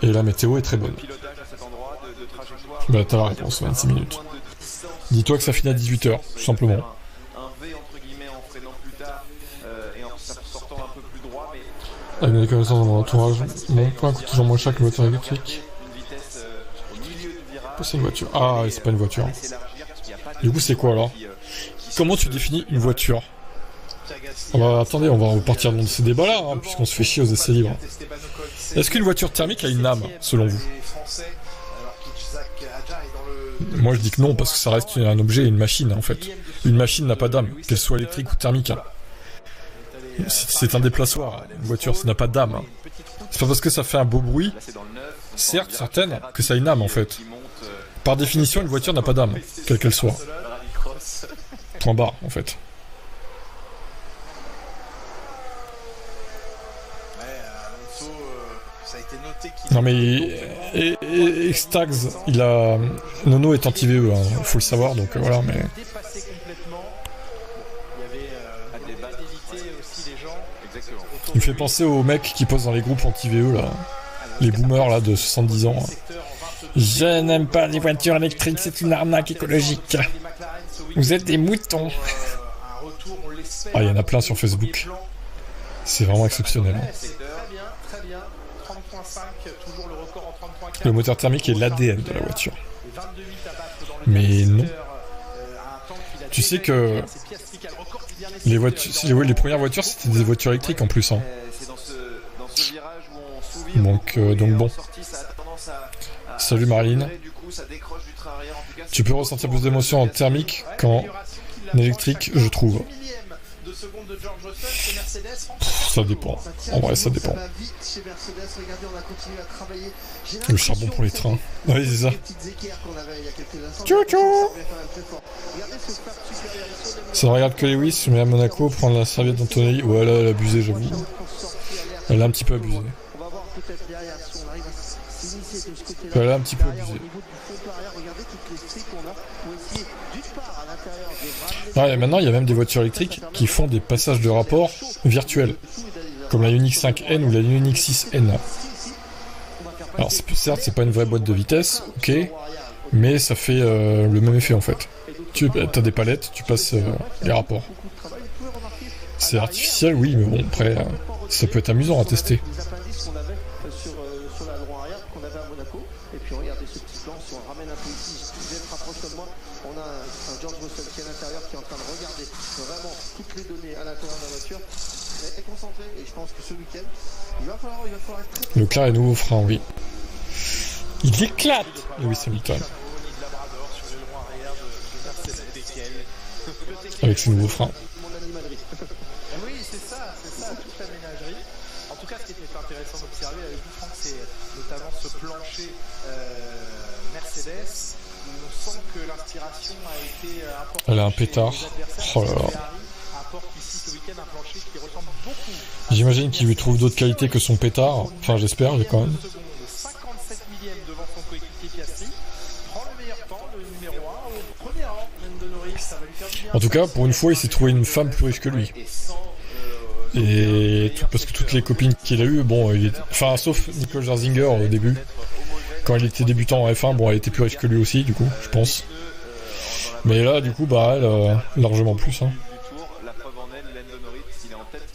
Et la météo est très bonne. Bah t'as la réponse, 26 minutes. Dis-toi que ça finit à 18h, tout simplement. Avec des connaissances dans mon entourage, mon point coûte toujours moins cher que le moteur électrique. C'est une voiture. Ah, c'est pas une voiture. Du coup, c'est quoi alors? Comment tu définis une voiture? Ah bah attendez, on va repartir dans ces débats-là, hein, puisqu'on se fait chier aux essais libres. Est-ce qu'une voiture thermique a une âme, selon vous? Moi je dis que non, parce que ça reste un objet et une machine, en fait. Une machine n'a pas d'âme, qu'elle soit électrique ou thermique. Hein. C'est un déplaçoir, une voiture, ça n'a pas d'âme. Hein. C'est pas parce que ça fait un beau bruit, certes, certaines, que ça a une âme, en fait. Par définition, une voiture n'a pas d'âme, quelle qu'elle soit. Point barre, en fait. Non mais Xtags, il a... Nono est anti-VE, hein, faut le savoir, donc voilà, mais... Il me fait penser aux mecs qui posent dans les groupes anti-VE, là. Les boomers, là, de 70 ans. Je n'aime pas les voitures électriques, c'est une arnaque écologique. Vous êtes des moutons. Ah, il y en a plein sur Facebook. C'est vraiment exceptionnel. Hein. toujours le record en 30.4. Le moteur thermique est l'ADN de la voiture. Et 22 8 à battre dans le Mais dernier non. secteur, à un temps qu'il a Tu sais déjà que été, c'est Piastri qui a le record du dernier les, secteur. les premières voitures, c'était des voitures électriques en plus. Hein. C'est dans ce virage où on s'ouvre Donc bon. en sortie, ça a tendance à Salut Marilyn. du coup, ça décroche du train arrière. En tout cas, Tu peux ressentir plus d'émotion en thermique qu'en électrique, je trouve. De seconde de George Russell, c'est Mercedes. Ça dépend. En vrai, ça dépend. va vite chez Mercedes. Regardez, on a continué à travailler. J'ai Le charbon pour les trains. Oui, c'est ça. les petites équerres qu'on avait il y a quelques instants. Tchou, tchou. Ça revient quand même très fort. Regardez ce flap supérieur ici, on est Ça ne regarde que Lewis, mais à Monaco, prendre la serviette d'Antonelli. Ouais, là, elle a abusé, j'avoue. Elle a un petit peu abusé. On va voir peut-être derrière si on arrive à s'initier de ce côté-là. Elle a un petit peu Derrière, abusé. au niveau du fond arrière, regardez toutes les stries qu'on a pour essayer d'une part à l'intérieur de ramener. Ah, et maintenant, il y a même des voitures électriques qui font des passages de rapport virtuels, comme la Unix 5N ou la Unix 6N. Alors, certes, c'est pas une vraie boîte de vitesse, ok, mais ça fait le même effet en fait. Tu as des palettes, tu passes les rapports. C'est artificiel, oui, mais bon, après, ça peut être amusant à tester. Les appendices qu'on avait sur l'aileron arrière qu'on avait à Monaco. Et puis regardez ce petit plan, si on ramène un peu ici, si vous êtes rapproche comme moi, on a un George Russell qui est à l'intérieur, qui est en train de regarder vraiment toutes les données à l'intérieur de la voiture. Il est concentré et je pense que ce week-end, il va falloir être très très Leclerc est nouveau frein, oui. Il éclate Lewis Hamilton avec ses nouveaux freins. mon animalerie. Oui, c'est ça, toute la ménagerie. En tout cas, ce qui était intéressant d'observer avec vous, Franck, c'est notamment ce plancher Mercedes, où on sent que l'inspiration a été importante. Elle a un pétard. Oh là là. Apporte ici ce week-end un plancher qui ressemble beaucoup. J'imagine qu'il lui trouve d'autres qualités que son pétard. Enfin, j'espère, quand même. 57 millième devant son coéquipier Piastri. Prend le meilleur temps, le numéro 1 au premier rang. Lando Norris, ça va lui faire du bien. En tout cas, pour une fois, il s'est trouvé une femme plus riche que lui. Et parce que toutes les copines qu'il a eues, bon, enfin, sauf Nicole Scherzinger au début. Quand il était débutant en F1, bon, elle était plus riche que lui aussi, du coup, je pense. Mais là, du coup, bah, elle, largement plus, hein. La preuve en est, Lando Norris, il est en tête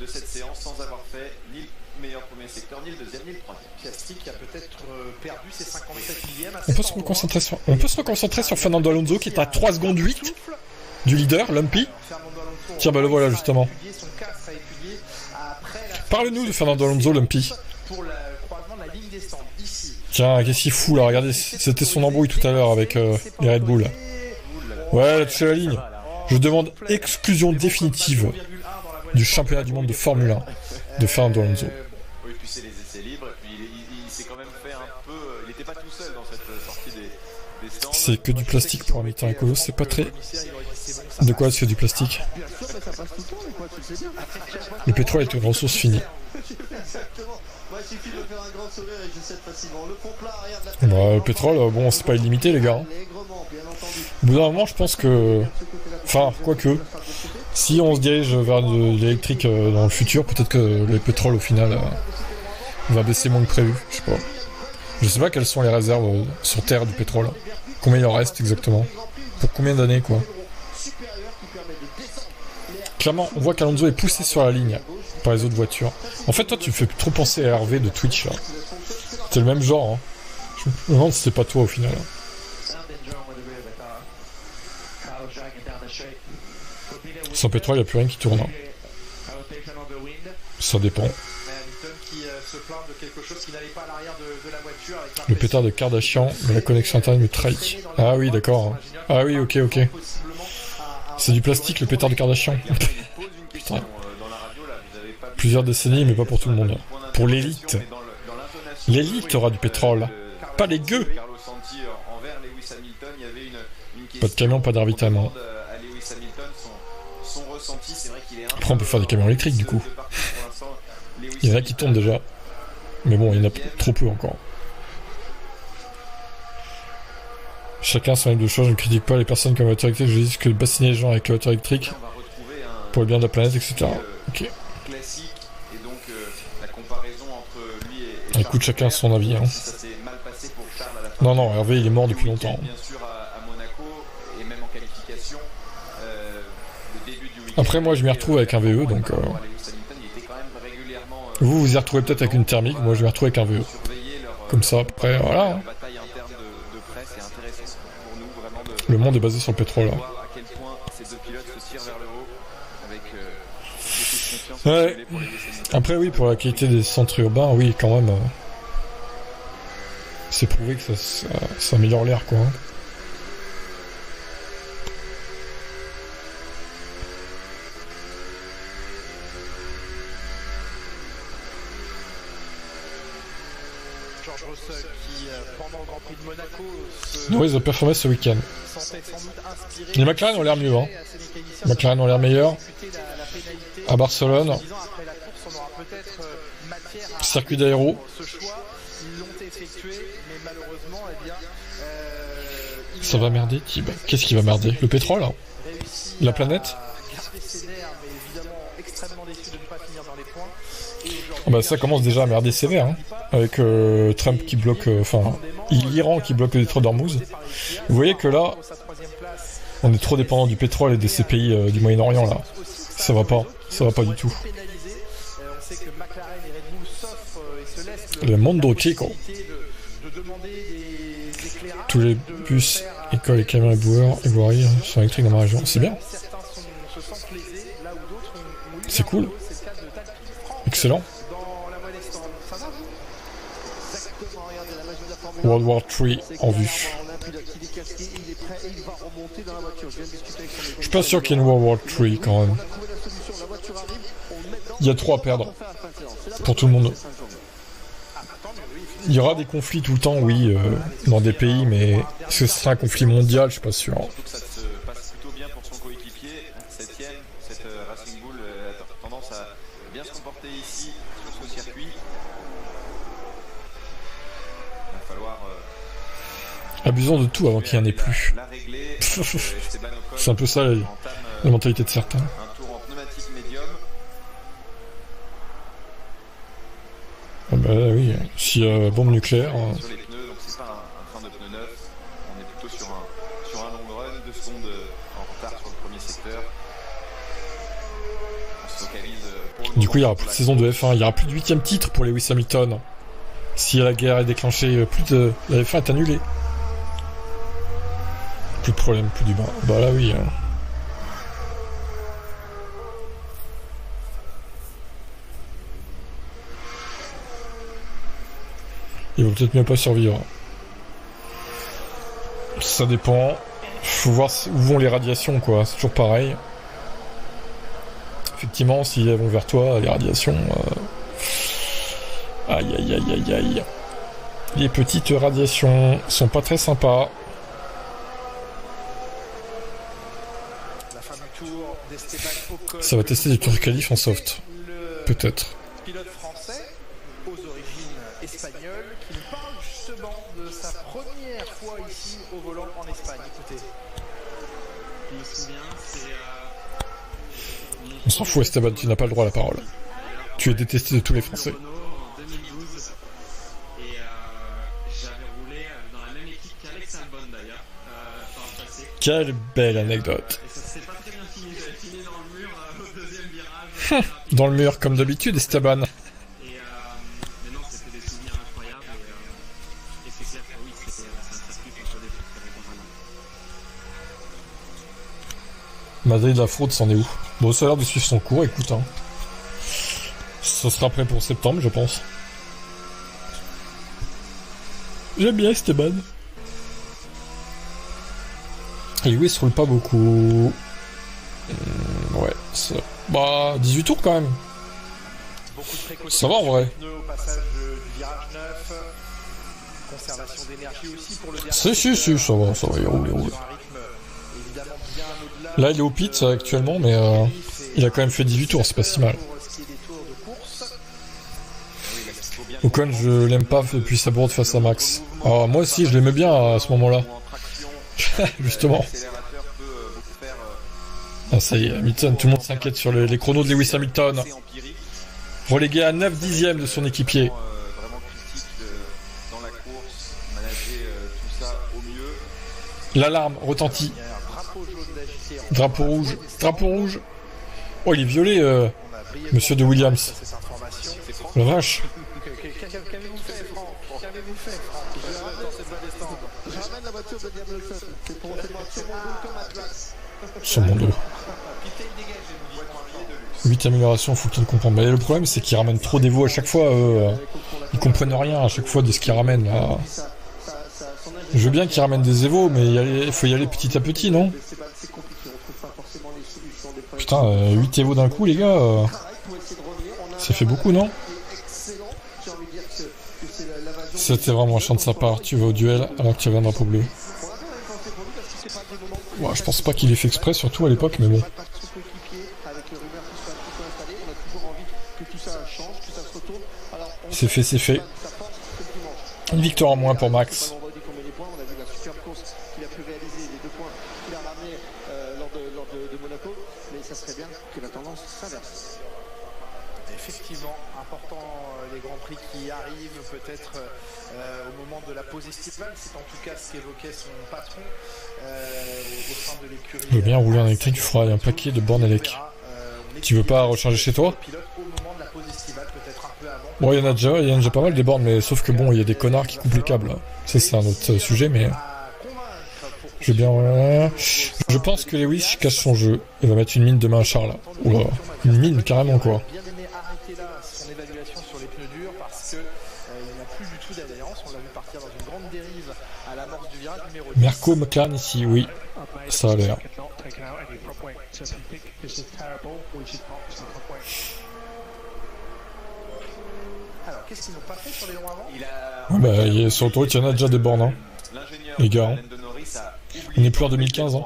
de cette séance sans avoir fait ni le meilleur premier secteur, ni le deuxième, ni le troisième. Piastri qui a peut-être perdu ses 57 millièmes. On peut se reconcentrer sur Fernando Alonso qui est à 3 secondes 8 du leader, Lumpy. Tiens, bah le voilà justement. Parle-nous de Fernando Alonso, Lumpy. Tiens, qu'est-ce qu'il fout là? Regardez, c'était son embrouille tout à l'heure avec les Red Bull. Ouais, elle a touché la ligne. Je demande exclusion définitive du championnat du monde de Formule 1 de Fernando Alonso. Oui, puis c'est les essais libres, et puis il s'est quand même fait un peu... Il n'était pas tout seul dans cette sortie des stands. C'est que du plastique pour un militant écolo, c'est pas très... De quoi c'est du plastique? Bien sûr, mais ça passe tout le temps, mais quoi, tu le sais bien. Le pétrole est une ressource finie. Exactement. Moi, il suffit de faire un grand sourire et je sais facilement. Le fond plat arrière de la Bah, le pétrole, bon, c'est pas illimité, les gars. Hein. allègrement, bien entendu. Au bout d'un moment, je pense que... Enfin, quoique, si on se dirige vers de l'électrique dans le futur, peut-être que le pétrole, au final, va baisser moins que prévu. Je sais pas. Je sais pas quelles sont les réserves sur Terre du pétrole. Combien il en reste exactement? Pour combien d'années, quoi? Clairement, on voit qu'Alonso est poussé sur la ligne par les autres voitures. En fait, toi, tu me fais trop penser à Hervé de Twitch, là. C'est le même genre, hein. Je me demande si c'est pas toi, au final. Sans pétrole, il n'y a plus rien qui tourne. Hein. Ça dépend. Le pétard de Kardashian, mais la connexion internet me trahit. Ah oui, d'accord. Ah oui, ok. C'est du plastique, le pétard de Kardashian. Putain. Plusieurs décennies, mais pas pour tout le monde. Pour l'élite. L'élite aura du pétrole. Pas les gueux. Pas de camion, pas de ravitaillement. Après, on peut faire des camions électriques, du coup. Il y en a qui tournent déjà. Mais bon, il y en a trop peu encore. Chacun son avis de choses, je ne critique pas les personnes comme voiture électrique, je dis que bassiner les gens avec la voiture électrique pour le bien de la planète, etc. Ok. Écoute, chacun son avis. Hein. Non, Hervé, il est mort depuis longtemps. Après, moi, je m'y retrouve avec un VE, donc... Vous vous y retrouvez peut-être avec une thermique, moi je vais me retrouver avec un VE. Comme ça, après, voilà. Le monde est basé sur le pétrole. Ouais. Après, oui, pour la qualité des centres urbains, oui, quand même. C'est prouvé que ça améliore l'air, quoi. George Russell qui, pendant le Grand Prix de Monaco, Non, ils ont performé ce week-end. Les McLaren ont l'air mieux, hein. Les McLaren ont l'air meilleurs. À Barcelone. Circuit d'aéro. Ça va merder, Tib. Qu'est-ce qui va merder? Le pétrole, hein? La planète? Ah bah ça commence déjà à merder sévère, hein. Avec Trump qui bloque, l'Iran qui bloque le détroit d'Ormuz. Vous voyez que là, on est trop dépendant du pétrole et de ces pays du Moyen-Orient là. Ça va pas du tout. Le Mondo Chico. Tous les bus, écoles et camions et voiries sont électriques dans ma région. C'est bien. C'est cool. Excellent. World War 3 en vue. Je suis pas sûr qu'il y ait une World War 3 quand même. Il y a 3 à perdre. Pour tout le monde. Il y aura des conflits tout le temps, oui, dans des pays, mais est-ce que ce sera un conflit mondial? Je suis pas sûr. Ça se passe plutôt bien pour son coéquipier. 7ème, cette Racing Bull a tendance à bien se comporter ici, sur ce circuit. Il va falloir... Abusons de tout avant qu'il n'y en ait plus. C'est un peu ça la mentalité de certains. Un tour en pneumatique médium. Ah bah oui, si bombe nucléaire... Sur les pneus, donc c'est pas un train de pneus neuf. On est plutôt sur un long run, 2 secondes en retard sur le premier secteur. On se focalise pour Du coup, il n'y aura plus de saison de F1, il n'y aura plus de 8ème titre pour Lewis Hamilton. Si la guerre est déclenchée, la F1 est annulée. Plus de problème, plus du bas. Bah là oui. Ils vont peut-être mieux pas survivre. Ça dépend. Faut voir où vont les radiations, quoi. C'est toujours pareil. Effectivement, si elles vont vers toi, les radiations... Aïe aïe aïe aïe aïe. Les petites radiations sont pas très sympas. Ça va tester du tour qualif en soft. Peut-être. Pilote français aux origines espagnoles qui nous parle justement de sa première fois ici au volant en Espagne. Écoutez. Je me souviens, On s'en fout, Esteban, tu n'as pas le droit à la parole. Tu es détesté de tous les Français. en 2012 et j'avais roulé dans la même équipe qu'Alex Albon d'ailleurs par le passé. Quelle belle anecdote. Et ça s'est pas très bien fini, j'avais fini dans le mur au deuxième virage. Dans le mur, comme d'habitude, Esteban. Mais non, c'était des souvenirs incroyables et c'est clair que oui, c'est un circuit qu'on connaît très bien. Madrid, la fraude, c'en est où? Bon, ça a l'air de suivre son cours, écoute. Hein. Ça sera prêt pour septembre, je pense. J'aime bien Esteban. Lewis roule pas beaucoup. Ouais, ça... Bah, 18 tours quand même. Ça va en vrai. Si, ça va, il roule. Là, il est au pit actuellement, mais il a quand même fait 18 tours, c'est pas si mal. Ocon, je l'aime pas depuis sa bourde face à Max. Alors, moi aussi, je l'aimais bien à ce moment-là. Justement. Ah, ça y est, Hamilton, tout le monde s'inquiète sur les chronos de Lewis Hamilton. Relégué à 9 dixièmes de son équipier. L'alarme retentit. Drapeau rouge. Drapeau rouge. Oh, il est violet, monsieur de Williams. La vache. Qu'avez-vous fait, Franck? Qu'avez-vous fait, Franck? Je ramène la voiture de Diabloson. C'est pour sur mon dos comme Atlas. Sur mon dos. 8 améliorations, faut qu'il comprenne. Mais le problème, c'est qu'ils ramènent trop d'Evo à chaque fois. Ils comprennent rien à chaque fois de ce qu'ils ramènent. Là. Je veux bien qu'ils ramènent des Evo, mais il faut y aller petit à petit, non? Putain, 8 Evo d'un coup, les gars. Ça fait beaucoup, non? C'était vraiment chiant de sa part. Tu vas au duel alors que tu avais un drapeau bleu. Ouais, je pense pas qu'il ait fait exprès, surtout à l'époque, mais bon. C'est fait, c'est fait. Une victoire en moins pour Max. Effectivement, important les grands prix qui arrivent peut-être au moment de la pause estivale. C'est en tout cas ce qu'évoquait son patron au sein de l'écurie. Je veux bien rouler en électrique, tu feras un paquet de bornes élec. Tu veux pas recharger chez toi? Bon, il y en a déjà pas mal des bornes, mais sauf que bon, il y a des connards qui coupent les câbles. Ça, c'est un autre sujet, mais... Je veux bien... Je pense que Lewis casse son jeu. Il va mettre une mine demain à Charles. Oula, une mine carrément, quoi. Merco McLaren ici, oui. Ça a l'air. Alors, qu'est-ce qu'ils n'ont pas fait sur les longs Bah, avant? sur l'autoroute, il y en a déjà des bornes, hein. Les gars. Hein. On est plus en 2015, hein.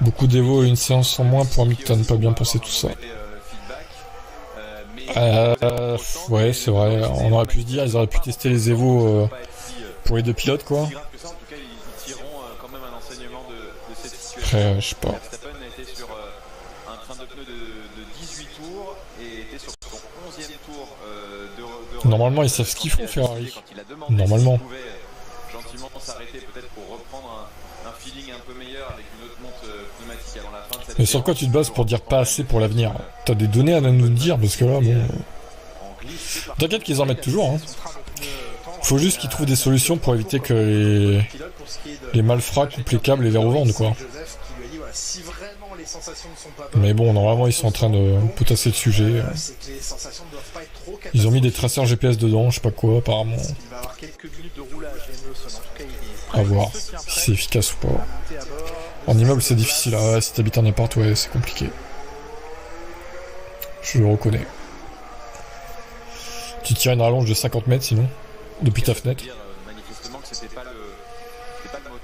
Beaucoup d'Evo et une séance en moins pour un Micton, pas bien pensé tout ça. Ouais, c'est vrai, on aurait pu se dire, ils auraient pu tester les Evo pour les deux pilotes, quoi. Après, je sais pas. Normalement, ils savent ce qu'ils font, Ferrari. Normalement. Mais sur quoi tu te bases pour dire pas assez pour l'avenir? T'as des données à nous dire, parce que là, bon... T'inquiète qu'ils en mettent toujours, hein. Faut juste qu'ils trouvent des solutions pour éviter que les malfrats coupent les câbles et les revendent, quoi. Mais bon, normalement, ils sont en train de potasser le sujet. Ils ont mis des traceurs GPS dedans, je sais pas quoi, apparemment. À voir si c'est efficace ou pas. En immeuble, c'est difficile. Ah, si t'habites en appart, ouais, c'est compliqué. Je le reconnais. Tu tires une rallonge de 50 mètres, sinon, depuis ta fenêtre.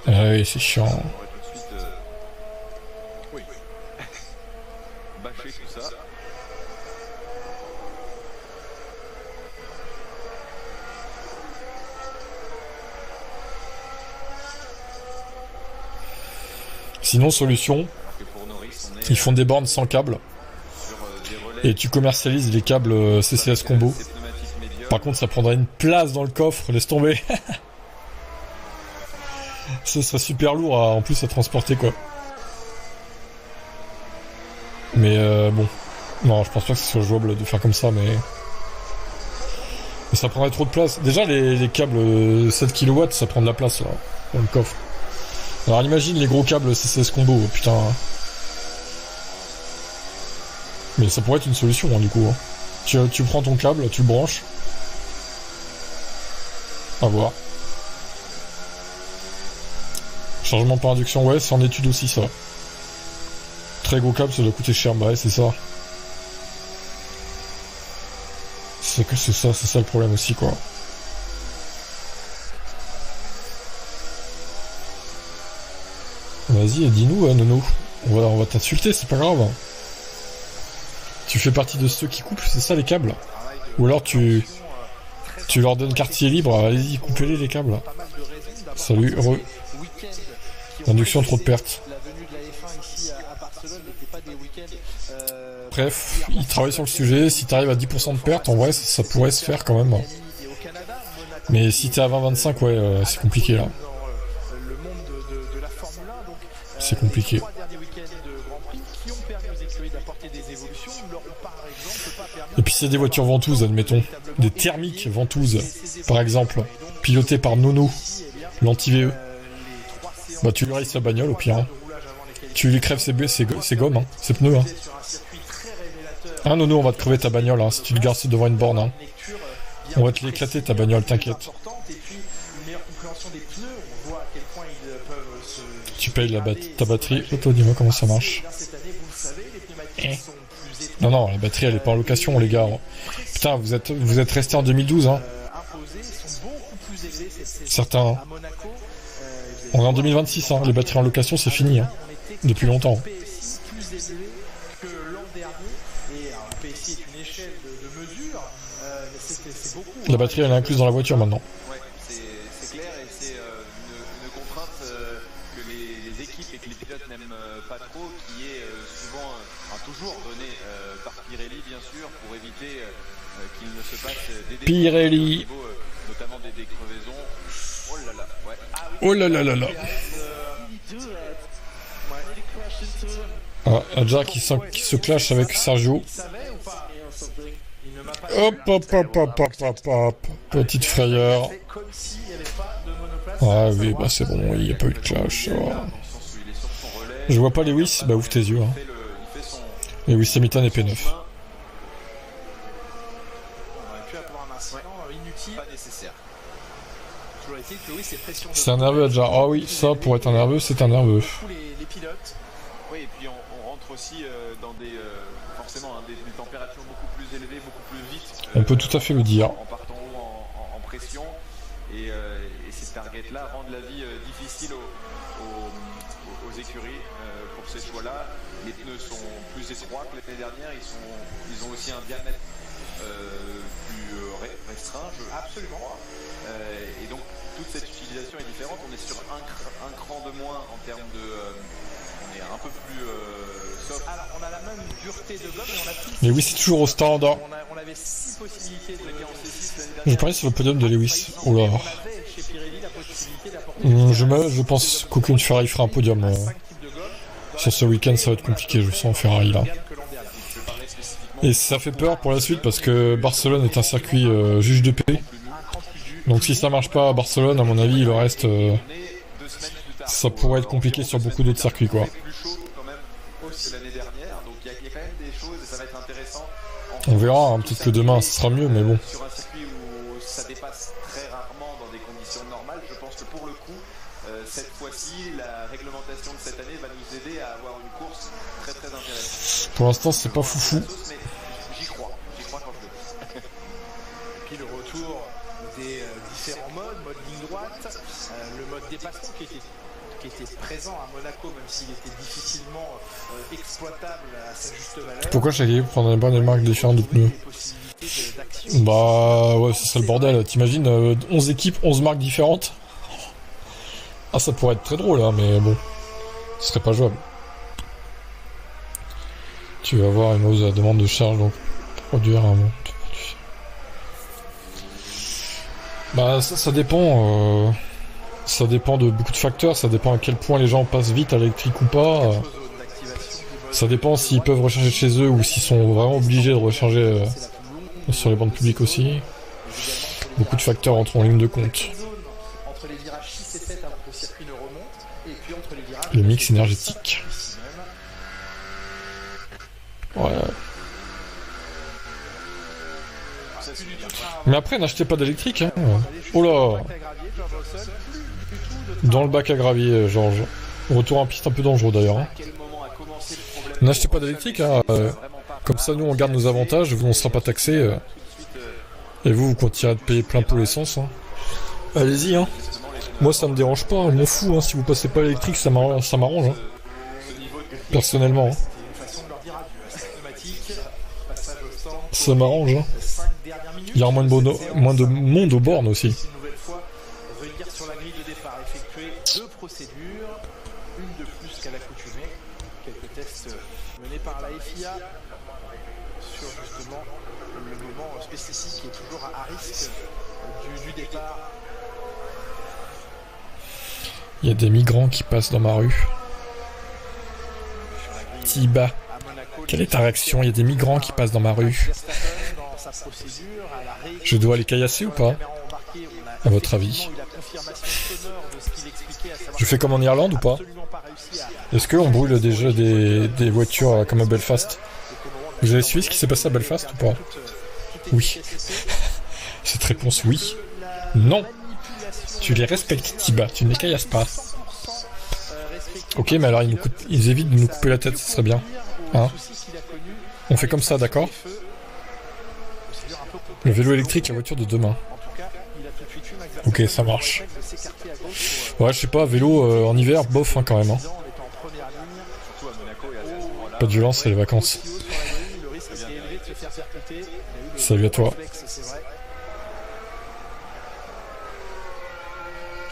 Ah oui, c'est chiant. Sinon, solution, ils font des bornes sans câble et tu commercialises les câbles CCS combo. Par contre, ça prendrait une place dans le coffre, laisse tomber. Ce serait super lourd en plus à transporter, quoi. Mais bon, non, je pense pas que ce soit jouable de faire comme ça, mais ça prendrait trop de place. Déjà, les câbles 7 kW, ça prend de la place là, dans le coffre. Alors imagine les gros câbles CCS combo, putain. Mais ça pourrait être une solution, hein, du coup. Hein. Tu prends ton câble, tu le branches. À voir. Chargement par induction, ouais, c'est en étude aussi, ça. Très gros câble, ça doit coûter cher, bah ouais, c'est ça. C'est ça le problème aussi, quoi. Vas-y, dis-nous, Nono. On va t'insulter, c'est pas grave. Tu fais partie de ceux qui coupent, c'est ça les câbles? Ou alors tu leur donnes quartier libre, allez-y, coupez-les les câbles. Salut, heureux. Induction, trop de pertes. Bref, ils travaillent sur le sujet, si t'arrives à 10% de pertes, en vrai, ça pourrait se faire quand même. Mais si t'es à 20-25, ouais, c'est compliqué là. C'est compliqué. Et puis c'est des voitures ventouses, admettons. Des thermiques ventouses, par exemple. Pilotées par Nono, l'anti-VE. Bah tu lui rayes sa bagnole au pire. Hein. Tu lui crèves ses gommes, hein, ses pneus. Hein. Hein Nono, on va te crever ta bagnole hein, si tu le gardes devant une borne. Hein. On va te l'éclater ta bagnole, t'inquiète. Tu payes ta batterie. Toi, dis-moi comment ça marche. Non, non, la batterie elle est pas en location les gars. Putain, vous êtes restés en 2012 hein. Certains. Hein. On est en 2026 hein, les batteries en location c'est fini hein. Depuis longtemps. La batterie elle est incluse dans la voiture maintenant. Ouais, c'est clair et c'est une contrainte que les équipes et que les pilotes n'aiment pas trop, qui est souvent, toujours donnée par Pirelli bien sûr, pour éviter qu'il ne se passe des Pirelli. Notamment des crevaisons. Oh là là, ouais. Ah, oui. Oh là là là là. Ah, Adja qui se clash avec Sergio. Hop hop hop hop hop hop hop. Petite frayeur. Ah oui, bah c'est bon, il n'y a pas eu de clash. Ça je vois pas Lewis, bah ouvre tes yeux. Hein. Lewis Hamilton et P9. C'est un nerveux Adja. Ah oui, ça pour être un nerveux, c'est un nerveux. Oui, et puis on rentre aussi dans forcément des températures beaucoup plus élevées, beaucoup plus vite. On peut tout à fait le dire. En partant haut en pression. Et ces targets-là rendent la vie difficile aux écuries pour ces choix-là. Les pneus sont plus étroits que l'année dernière. Ils ont aussi un diamètre plus restreint. Absolument. Et donc toute cette utilisation est différente. On est sur un cran de moins en termes de... on est un peu plus soft. Alors on a la même dureté de gomme et on a plus... Mais oui, c'est toujours au standard. On avait 6 possibilités de mettre en C6 Je parie sur le podium de Lewis. Oh là. Je pense qu'aucune Ferrari fera un podium. Sur ce week-end, ça va être compliqué, je sens Ferrari là. Et ça fait peur pour la suite parce que Barcelone est un circuit juge de paix. Donc si ça marche pas à Barcelone, à mon avis, le reste, ça pourrait être compliqué sur beaucoup d'autres circuits quoi. On verra, hein, peut-être que demain ça sera mieux, mais bon. Sur un circuit où ça dépasse très rarement dans des conditions normales, je pense que pour le coup, cette fois-ci, la réglementation de cette année va nous aider à avoir une course très très intéressante. Pour l'instant, c'est pas foufou. J'y crois quand je le dis. Puis le retour des différents mode ligne droite, le mode dépassement qui était présent à Monaco, même s'il était difficilement exploitable à sa juste valeur. Pourquoi chaque équipe prendrait pas des marques différentes de pneus? Bah ouais, c'est ça le bordel. T'imagines 11 équipes, 11 marques différentes? Ah, ça pourrait être très drôle, hein, mais bon, ce serait pas jouable. Tu vas voir une hausse à la demande de charge, donc produire un mot. Bah ça dépend. Ça dépend de beaucoup de facteurs, ça dépend à quel point les gens passent vite à l'électrique ou pas. Ça dépend s'ils peuvent recharger chez eux ou s'ils sont vraiment obligés de recharger sur les bandes publiques aussi. Beaucoup de facteurs entrent en ligne de compte. Le mix énergétique. Ouais. Mais après, n'achetez pas d'électrique. Hein. Oh là. Dans le bac à gravier, Georges. Retour en piste un peu dangereux d'ailleurs. Hein. N'achetez pas d'électrique. Hein. Comme ça, nous, on garde nos avantages. Vous, on ne sera pas taxé. Et vous continuerez de payer plein pot l'essence. Hein. Allez-y. Hein. Moi, ça me dérange pas. Je m'en fous. Hein. Si vous passez pas l'électrique, ça m'arrange. Hein. Personnellement. Hein. Ça m'arrange. Hein. Il y aura moins de monde aux bornes aussi. Revenir sur la grille de départ, effectuer 2 procédures, une de plus qu'à l'accoutumée, quelques tests menés par la FIA sur justement le moment spécifique qui est toujours à risque du départ. Il y a des migrants qui passent dans ma rue. Tiba, quelle est ta réaction? Il y a des migrants qui passent dans ma rue. Je dois les caillasser ou pas? À votre avis? Je fais comme en Irlande ou pas? Est-ce qu'on brûle déjà des voitures comme à Belfast? Vous avez suivi ce qui s'est passé à Belfast ou pas? Oui. Cette réponse oui. Non. Tu les respectes, Tiba, tu ne les caillasses pas. Ok, mais alors ils évitent de nous couper la tête, ce serait bien. Hein? On fait comme ça, d'accord? Le vélo électrique, la voiture de demain. Ok, ça marche. Ouais, je sais pas, vélo en hiver, bof hein, quand même. Hein. Pas de violence, c'est les vacances. Salut à toi.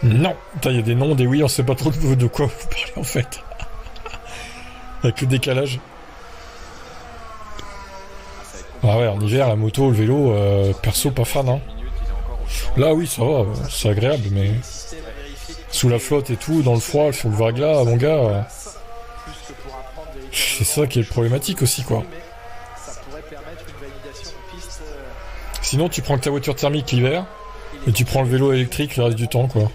Non, il y a des noms, des oui, on sait pas trop de quoi vous parlez en fait. Avec le décalage. Ah ouais, en hiver, la moto, le vélo, perso, pas fan. Hein. Là, oui, ça va, c'est agréable, mais... Sous la flotte et tout, dans le froid, sur le verglas, mon gars... C'est ça qui est problématique aussi, quoi. Sinon, tu prends que ta voiture thermique l'hiver, et tu prends le vélo électrique le reste du temps, quoi.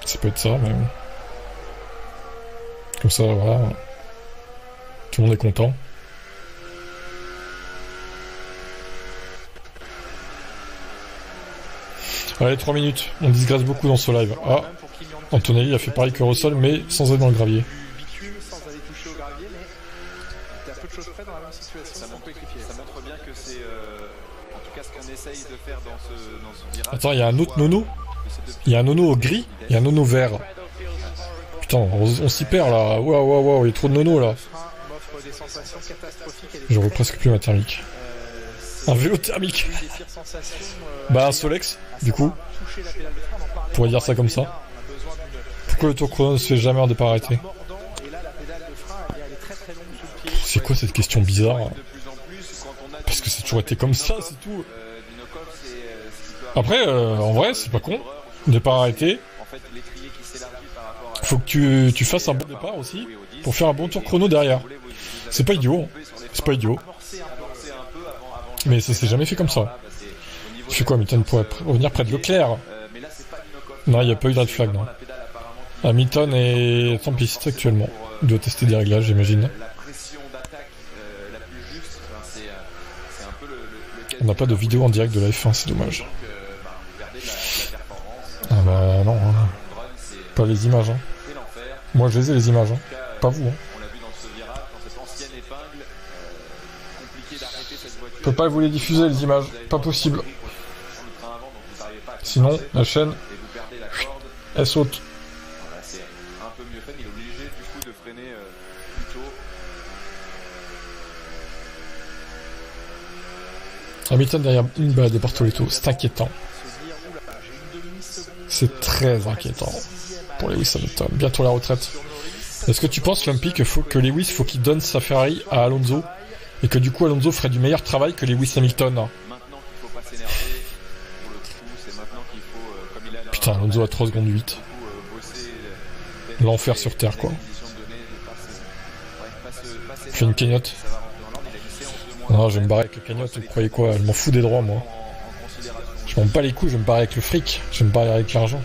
Ça peut être ça, mais... Comme ça, voilà... Tout le monde est content. Allez, 3 minutes. On disgrâce beaucoup dans ce live. Ah, Antonelli a fait pareil que Russell, mais sans être dans le gravier. Attends, il y a un autre nono. Il y a un nono gris, il y a un nono vert. Putain, on s'y perd là. Waouh, il y a trop de nono là. J'aurais presque plus ma thermique. Un vélo thermique. Bah un Solex, du coup. On pourrait dire ça comme ça. Pourquoi le tour chrono ne se fait jamais en départ arrêté? C'est quoi cette question bizarre? Parce que c'est toujours été comme ça, c'est tout. Après, en vrai, c'est pas con. Départ arrêté. Faut que tu fasses un bon départ aussi pour faire un bon tour chrono derrière. C'est pas idiot. C'est pas idiot. Mais ça s'est jamais fait comme ça. Tu fais quoi, Hamilton, pour revenir près de Leclerc? Non, il n'y a pas eu de red flag, non. Hamilton est en piste actuellement. Il doit tester des réglages, j'imagine. On n'a pas de vidéo en direct de la F1, c'est dommage. Ah bah non, hein. Pas les images. Hein. Moi je les ai les images, hein. Pas vous. Hein. Je peux pas vous les diffuser les images, pas possible. Sinon la chaîne, elle saute. Hamilton derrière une balle de Bortoleto, c'est inquiétant. C'est très inquiétant pour Lewis Hamilton. Bientôt la retraite. Est-ce que tu penses, Lumpy, que Lewis faut qu'il donne sa Ferrari à Alonso et que du coup Alonso ferait du meilleur travail que Lewis Hamilton? Putain, Alonso à 3 secondes 8. L'enfer sur terre, quoi. Je fais une cagnotte. Non, je vais me barrer avec la cagnotte, vous croyez quoi? Je m'en fous des droits, moi. Je m'en bats les couilles, je vais me barrer avec le fric. Je vais me barrer avec l'argent.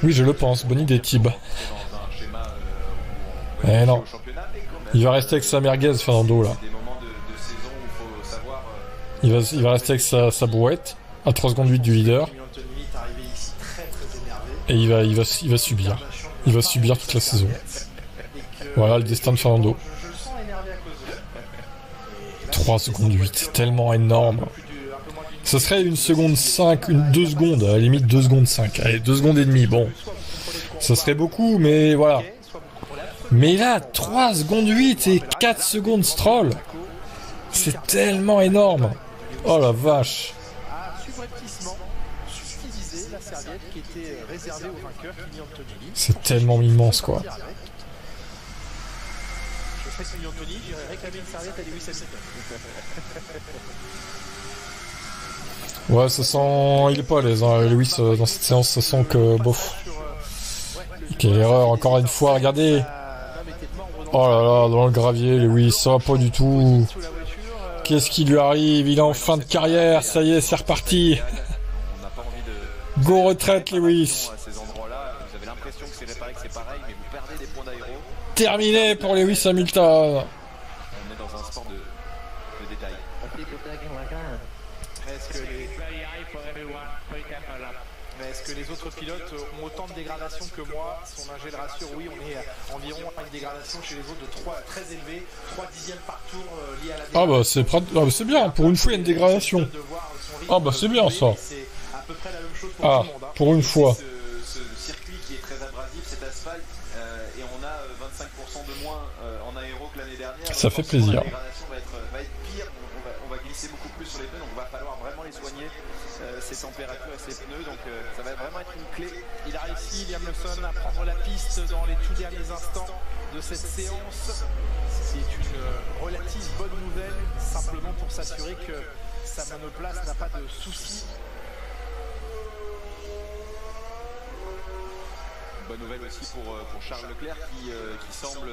Oui, je le pense, bonne idée, Tib. Eh non. Il va rester avec sa merguez, Fernando, là. Il va rester avec sa brouette, à 3 secondes 8 du leader. Et il va subir. Il va subir toute la saison. Voilà le destin de Fernando. 3 secondes 8, c'est tellement énorme. Ce serait 1 seconde 5, 2 secondes, à la limite 2 secondes 5. Allez, 2 secondes et demie, bon. Ça serait beaucoup, mais voilà. Mais là, 3 secondes 8 et 4 secondes Stroll. C'est tellement énorme. Oh la vache. C'est tellement immense, quoi. Ouais, ça sent... Il est pas à l'aise, hein, Lewis, dans cette séance, ça sent que... Bof. Quelle erreur, encore une fois, regardez. Oh là là, dans le gravier, Lewis, ça va pas du tout. qu'est-ce qui lui arrive? Il est en fin de carrière, ça y est, c'est reparti. On n'a pas envie de... Go retraite, Lewis. À ces endroits-là, vous avez l'impression que c'est réparé, que c'est pareil, mais vous perdez des points d'aéro. Terminé pour Lewis Hamilton. On est dans un sport de détail. Est-ce que les autres pilotes ont autant de dégradation que moi? Son ingé le rassure, oui, on est environ à une dégradation chez les autres de très élevée, 3 dixièmes par tour liés à la Ah bah c'est bien, pour une fois il y a une dégradation. Ah bah c'est bien ça. C'est à peu près la même chose pour Ah, tout le monde. pour une fois. Ce circuit qui est très abrasif, cet asphalte, et on a 25% de moins en aéro que l'année dernière. Ça fait plaisir. La dégradation va être pire, on va glisser beaucoup plus sur les pneus, donc il va falloir vraiment les soigner, ces températures et ces pneus, donc ça va vraiment être une clé. Il a réussi, Liam Lawson, à prendre la piste dans les tout derniers instants de cette séance. C'est une relative bonne nouvelle, simplement pour s'assurer que sa monoplace n'a pas de soucis. Bonne nouvelle aussi pour Charles Leclerc qui semble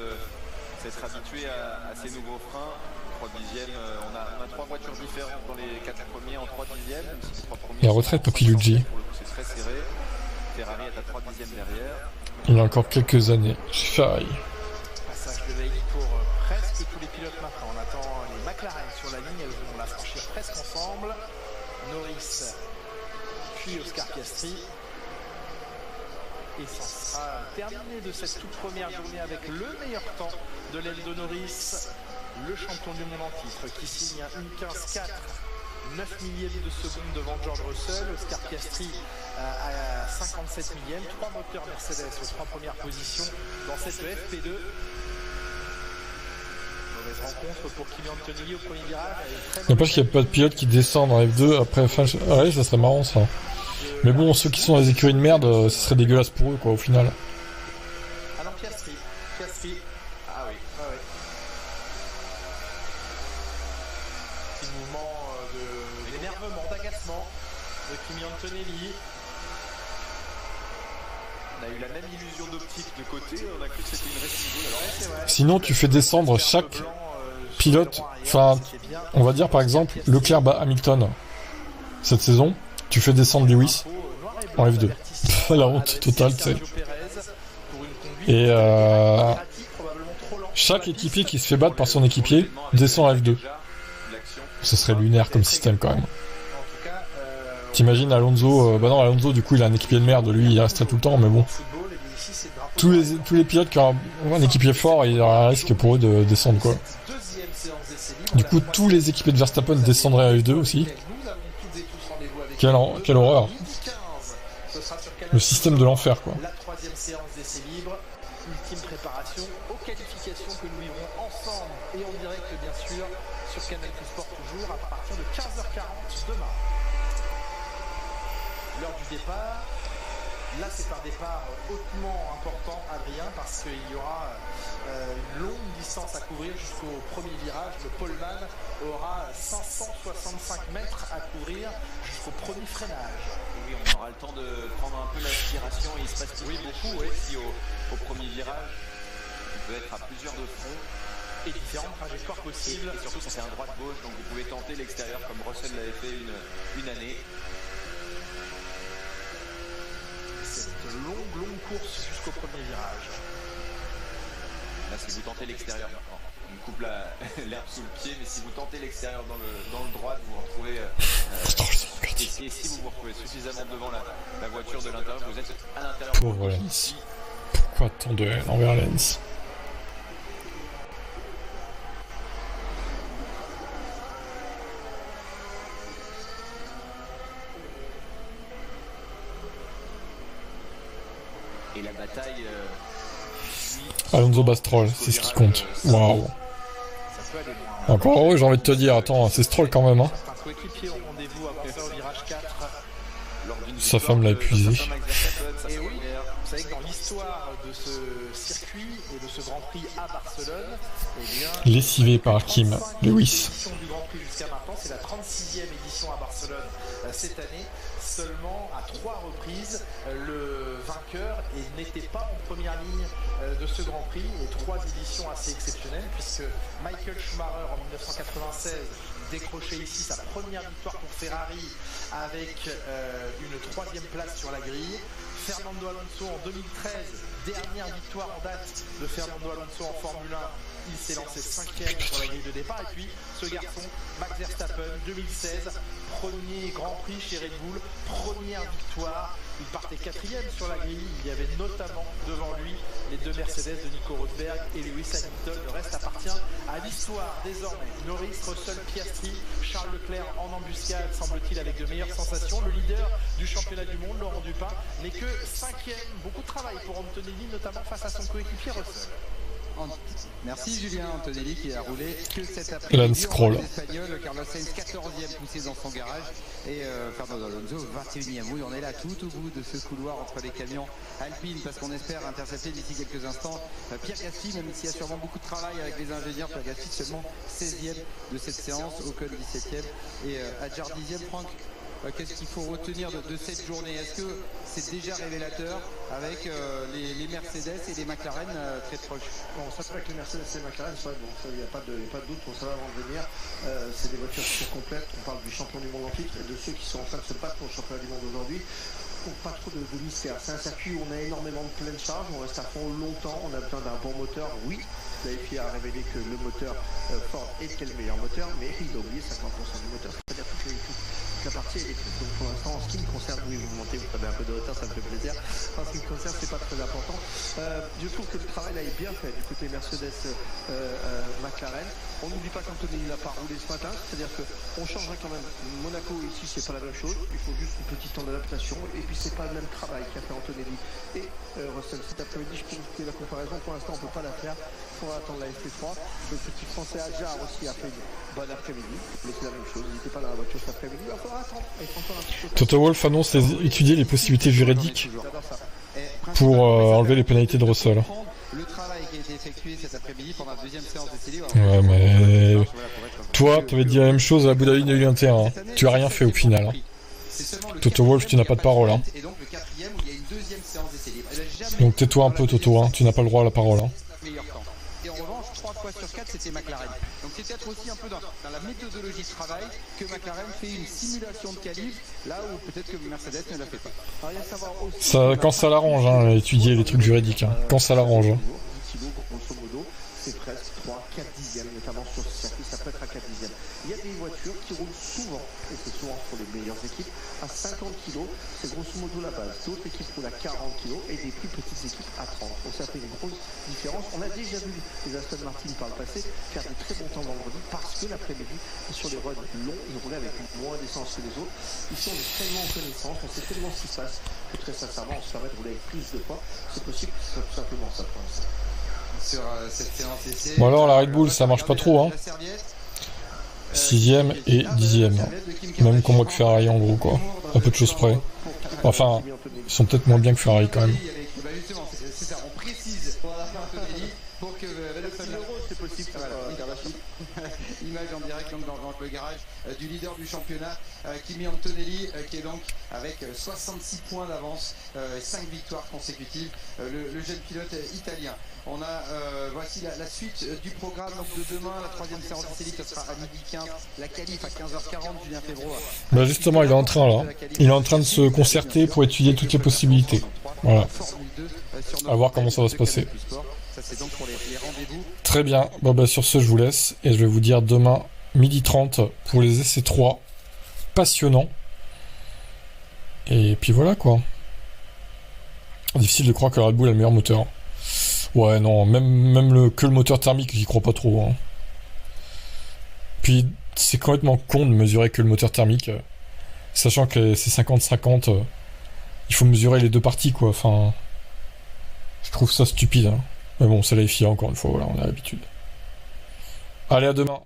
s'être habitué à ces nouveaux freins. 3 dixièmes, on a 3 voitures différentes dans les 4 premiers en 3 dixièmes. Même si les 3 premiers La retraite Papilucci. pour le coup, c'est très serré. Ferrari est à 3 dixièmes derrière. Il y a encore quelques années chez Ferrari. Passage de veille pour presque tous les pilotes maintenant. On attend les McLaren sur la ligne, elles vont la franchir presque ensemble. Norris, puis Oscar Piastri. Et ça sera terminé de cette toute première journée avec le meilleur temps de Lando Norris, le champion du monde en titre, qui signe un 1.15.4, 9 millièmes de seconde devant George Russell. Oscar Piastri à 57 millièmes, 3 moteurs Mercedes aux 3 premières positions dans cette FP2. Mauvaise rencontre pour Kimi Antonelli au premier virage. N'empêche qu'il n'y a pas de pilote qui descend dans F2 après fin. Ah ouais, ça serait marrant ça. Mais bon, ceux qui sont dans les écuries de merde, ce serait dégueulasse pour eux quoi au final. Ah non, Piastri. Ah oui. Petit mouvement d'énervement, d'agacement de Kimi Antonelli. On a eu la même illusion d'optique de côté, on a cru que c'était une racing. Sinon, tu fais descendre chaque pilote. Enfin, on va dire par exemple Leclerc bat Hamilton cette saison. Tu fais descendre Lewis en F2. La honte totale, tu sais. Et chaque équipier qui se fait battre par son équipier descend en F2. Ce serait lunaire comme système quand même. T'imagines Alonso, bah non Alonso du coup il a un équipier de merde, lui il resterait tout le temps, mais bon. Tous les pilotes qui ont un équipier fort, il y aura un risque pour eux de descendre quoi. Du coup tous les équipiers de Verstappen descendraient à F2 aussi. Quelle horreur. Le système de l'enfer quoi. La troisième séance d'essai libre, ultime préparation aux qualifications que nous vivrons ensemble et en direct bien sûr sur Canal+ Sport toujours à partir de 15h40 demain. L'heure du départ, là c'est un départ hautement important Adrien parce qu'il y aura une longue distance à couvrir jusqu'au premier virage. Le poleman aura 565 mètres à couvrir jusqu'au premier freinage. Oui, on aura le temps de prendre un peu l'aspiration et il se passe beaucoup aussi au premier virage. Il peut être à plusieurs de front. Et différentes trajectoires possibles. Et surtout ça fait un droite-gauche, donc vous pouvez tenter l'extérieur comme Russell l'avait fait une année. Cette longue course jusqu'au premier virage. Là, si vous tentez l'extérieur, on coupe l'herbe sous le pied, mais si vous tentez l'extérieur dans le droit, vous vous retrouvez. Et si vous vous retrouvez suffisamment devant la voiture de l'intérieur, vous êtes à l'intérieur. Pauvre Lens. Pourquoi tant de haine envers Lens? Et la bataille. Alonso bat Stroll, c'est ce qui compte. Waouh. Encore heureux, j'ai envie de te dire. Attends, c'est Stroll quand même, hein. Sa femme l'a épuisé. Et oui, vous savez que dans l'histoire de ce circuit et de ce Grand Prix à Barcelone, lessivé par Kim Lewis. Du Grand Prix jusqu'à maintenant, c'est la 36e édition à Barcelone cette année. Seulement à 3 reprises, le vainqueur n'était pas en première ligne de ce Grand Prix. Et 3 éditions assez exceptionnelles puisque Michael Schumacher en 1996 décrocher ici sa première victoire pour Ferrari avec une 3e place sur la grille. Fernando Alonso en 2013, dernière victoire en date de Fernando Alonso en Formule 1. Il s'est lancé 5e sur la grille de départ. Et puis ce garçon, Max Verstappen, 2016, premier Grand Prix chez Red Bull, première victoire. Il partait 4e sur la grille. Il y avait notamment devant lui les 2 Mercedes de Nico Rosberg et Lewis Hamilton. Le reste appartient à l'histoire désormais. Norris, Russell, Piastri, Charles Leclerc en embuscade, semble-t-il, avec de meilleures sensations. Le leader du championnat du monde, Laurent Dupin, n'est que 5e. Beaucoup de travail pour Antonelli, notamment face à son coéquipier Russell. Merci Julien. Antonelli qui a roulé que cet après-midi. Espagnol, Carlos Sainz 14e poussé dans son garage et Fernando Alonso 21e. Oui, on est là tout au bout de ce couloir entre les camions Alpine parce qu'on espère intercepter d'ici quelques instants Pierre Gasly, même s'il y a sûrement beaucoup de travail avec les ingénieurs. Pierre Gasly seulement 16e de cette séance, Ocon 17e et Adjar 10e. Franck, qu'est-ce qu'il faut retenir de cette journée? Est-ce que c'est déjà révélateur avec les Mercedes et les McLaren très proches? Bon, ça c'est vrai que les Mercedes et les McLaren, il n'y a pas de doute pour ça avant de venir. C'est des voitures qui sont complètes. On parle du champion du monde en titre et de ceux qui sont en train de se battre pour le championnat du monde aujourd'hui. Pas trop de mystère. C'est un circuit où on a énormément de pleine charge, on reste à fond longtemps, on a besoin d'un bon moteur, oui. La FIA a révélé que le moteur Ford était le meilleur moteur, mais il a oublié 50% du moteur, c'est-à-dire toute la partie électrique. Donc pour l'instant, en ce qui me concerne, oui, vous montez, vous prenez un peu de retard, ça me fait plaisir. En ce qui me concerne, c'est pas très important. Je trouve que le travail là est bien fait du côté Mercedes McLaren. On n'oublie pas qu'Antonelli n'a pas roulé ce matin, c'est-à-dire qu'on changerait quand même. Monaco ici, c'est pas la même chose. Il faut juste une petite temps d'adaptation. Et puis c'est pas le même travail qu'a fait Antonelli et Russell cet après-midi. Je pense que la comparaison, pour l'instant, on peut pas la faire. Il faudra attendre la FP3. Le petit français Adjar aussi a fait une bonne après-midi, mais c'est la même chose. Il n'était pas dans la voiture cet après-midi. Il va falloir attendre. Toto Wolff annonce étudier les possibilités juridiques pour enlever les pénalités de Russell. Le travail qui a été effectué cet après-midi pendant la deuxième séance de télé. Ouais, mais toi, tu avais dit la même chose à Abu Dhabi 2021. Hein. Tu as rien fait au final. Hein. Toto Wolff, tu n'as pas de parole. Hein. Donc tais-toi un peu, Toto. Hein. Tu n'as pas le droit à la parole. Hein. Et en revanche, 3 fois sur 4, c'était McLaren. Donc c'est peut-être aussi un peu dans la méthodologie de travail que McLaren fait une simulation de qualif, là où peut-être que Mercedes ne la fait pas. Ça, quand ça l'arrange, hein, étudier les trucs juridiques. Hein. Quand ça l'arrange. Hein. Grosso modo, c'est presque 3-4 dixièmes, notamment sur ce circuit, ça peut être à 4 dixièmes. Il y a des voitures qui roulent souvent, et c'est souvent pour les meilleures équipes, à 50 kg, c'est grosso modo la base. D'autres équipes roulent à 40 kg et des plus petites équipes à 30. Donc ça fait une grosse différence. On a déjà vu les Aston Martin par le passé faire de très bons temps vendredi parce que l'après-midi, sur les runs longs, ils roulaient avec moins d'essence que les autres. Ici, on est tellement en connaissance, on sait tellement ce qui se passe que très sincèrement, on se permet de rouler avec plus de poids. C'est possible, c'est tout simplement ça pour l'instant. Sur cette séance d'essai. Bon alors la Red Bull ça marche pas trop hein. 6e et 10e. Même qu'on voit que Ferrari en gros quoi. À peu de choses près. Enfin, ils sont peut-être moins bien que Ferrari quand même. C'est ça, on précise pour que c'est possible. Image en direct donc dans le garage du leader du championnat, Kimi Antonelli, qui est donc avec 66 points d'avance, 5 victoires consécutives, le jeune pilote italien. On a voici la suite du programme donc de demain, la 3e séance de Céline, ça sera à midi 15, la qualif à 15h40, Julien Febvreau. Bah justement, il est en train là. Il est en train de se concerter pour étudier toutes les possibilités. Voilà. À voir comment ça va se passer. Très bien. Bon bah sur ce, je vous laisse et je vais vous dire demain midi 30 pour les essais 3. Passionnant. Et puis voilà quoi. Difficile de croire que la Red Bull a le meilleur moteur. Ouais, non, même que le moteur thermique, j'y crois pas trop. Hein. Puis, c'est complètement con de mesurer que le moteur thermique, sachant que c'est 50-50, il faut mesurer les deux parties, quoi. Enfin, je trouve ça stupide. Hein. Mais bon, c'est la FIA, encore une fois, voilà, on a l'habitude. Allez, à demain.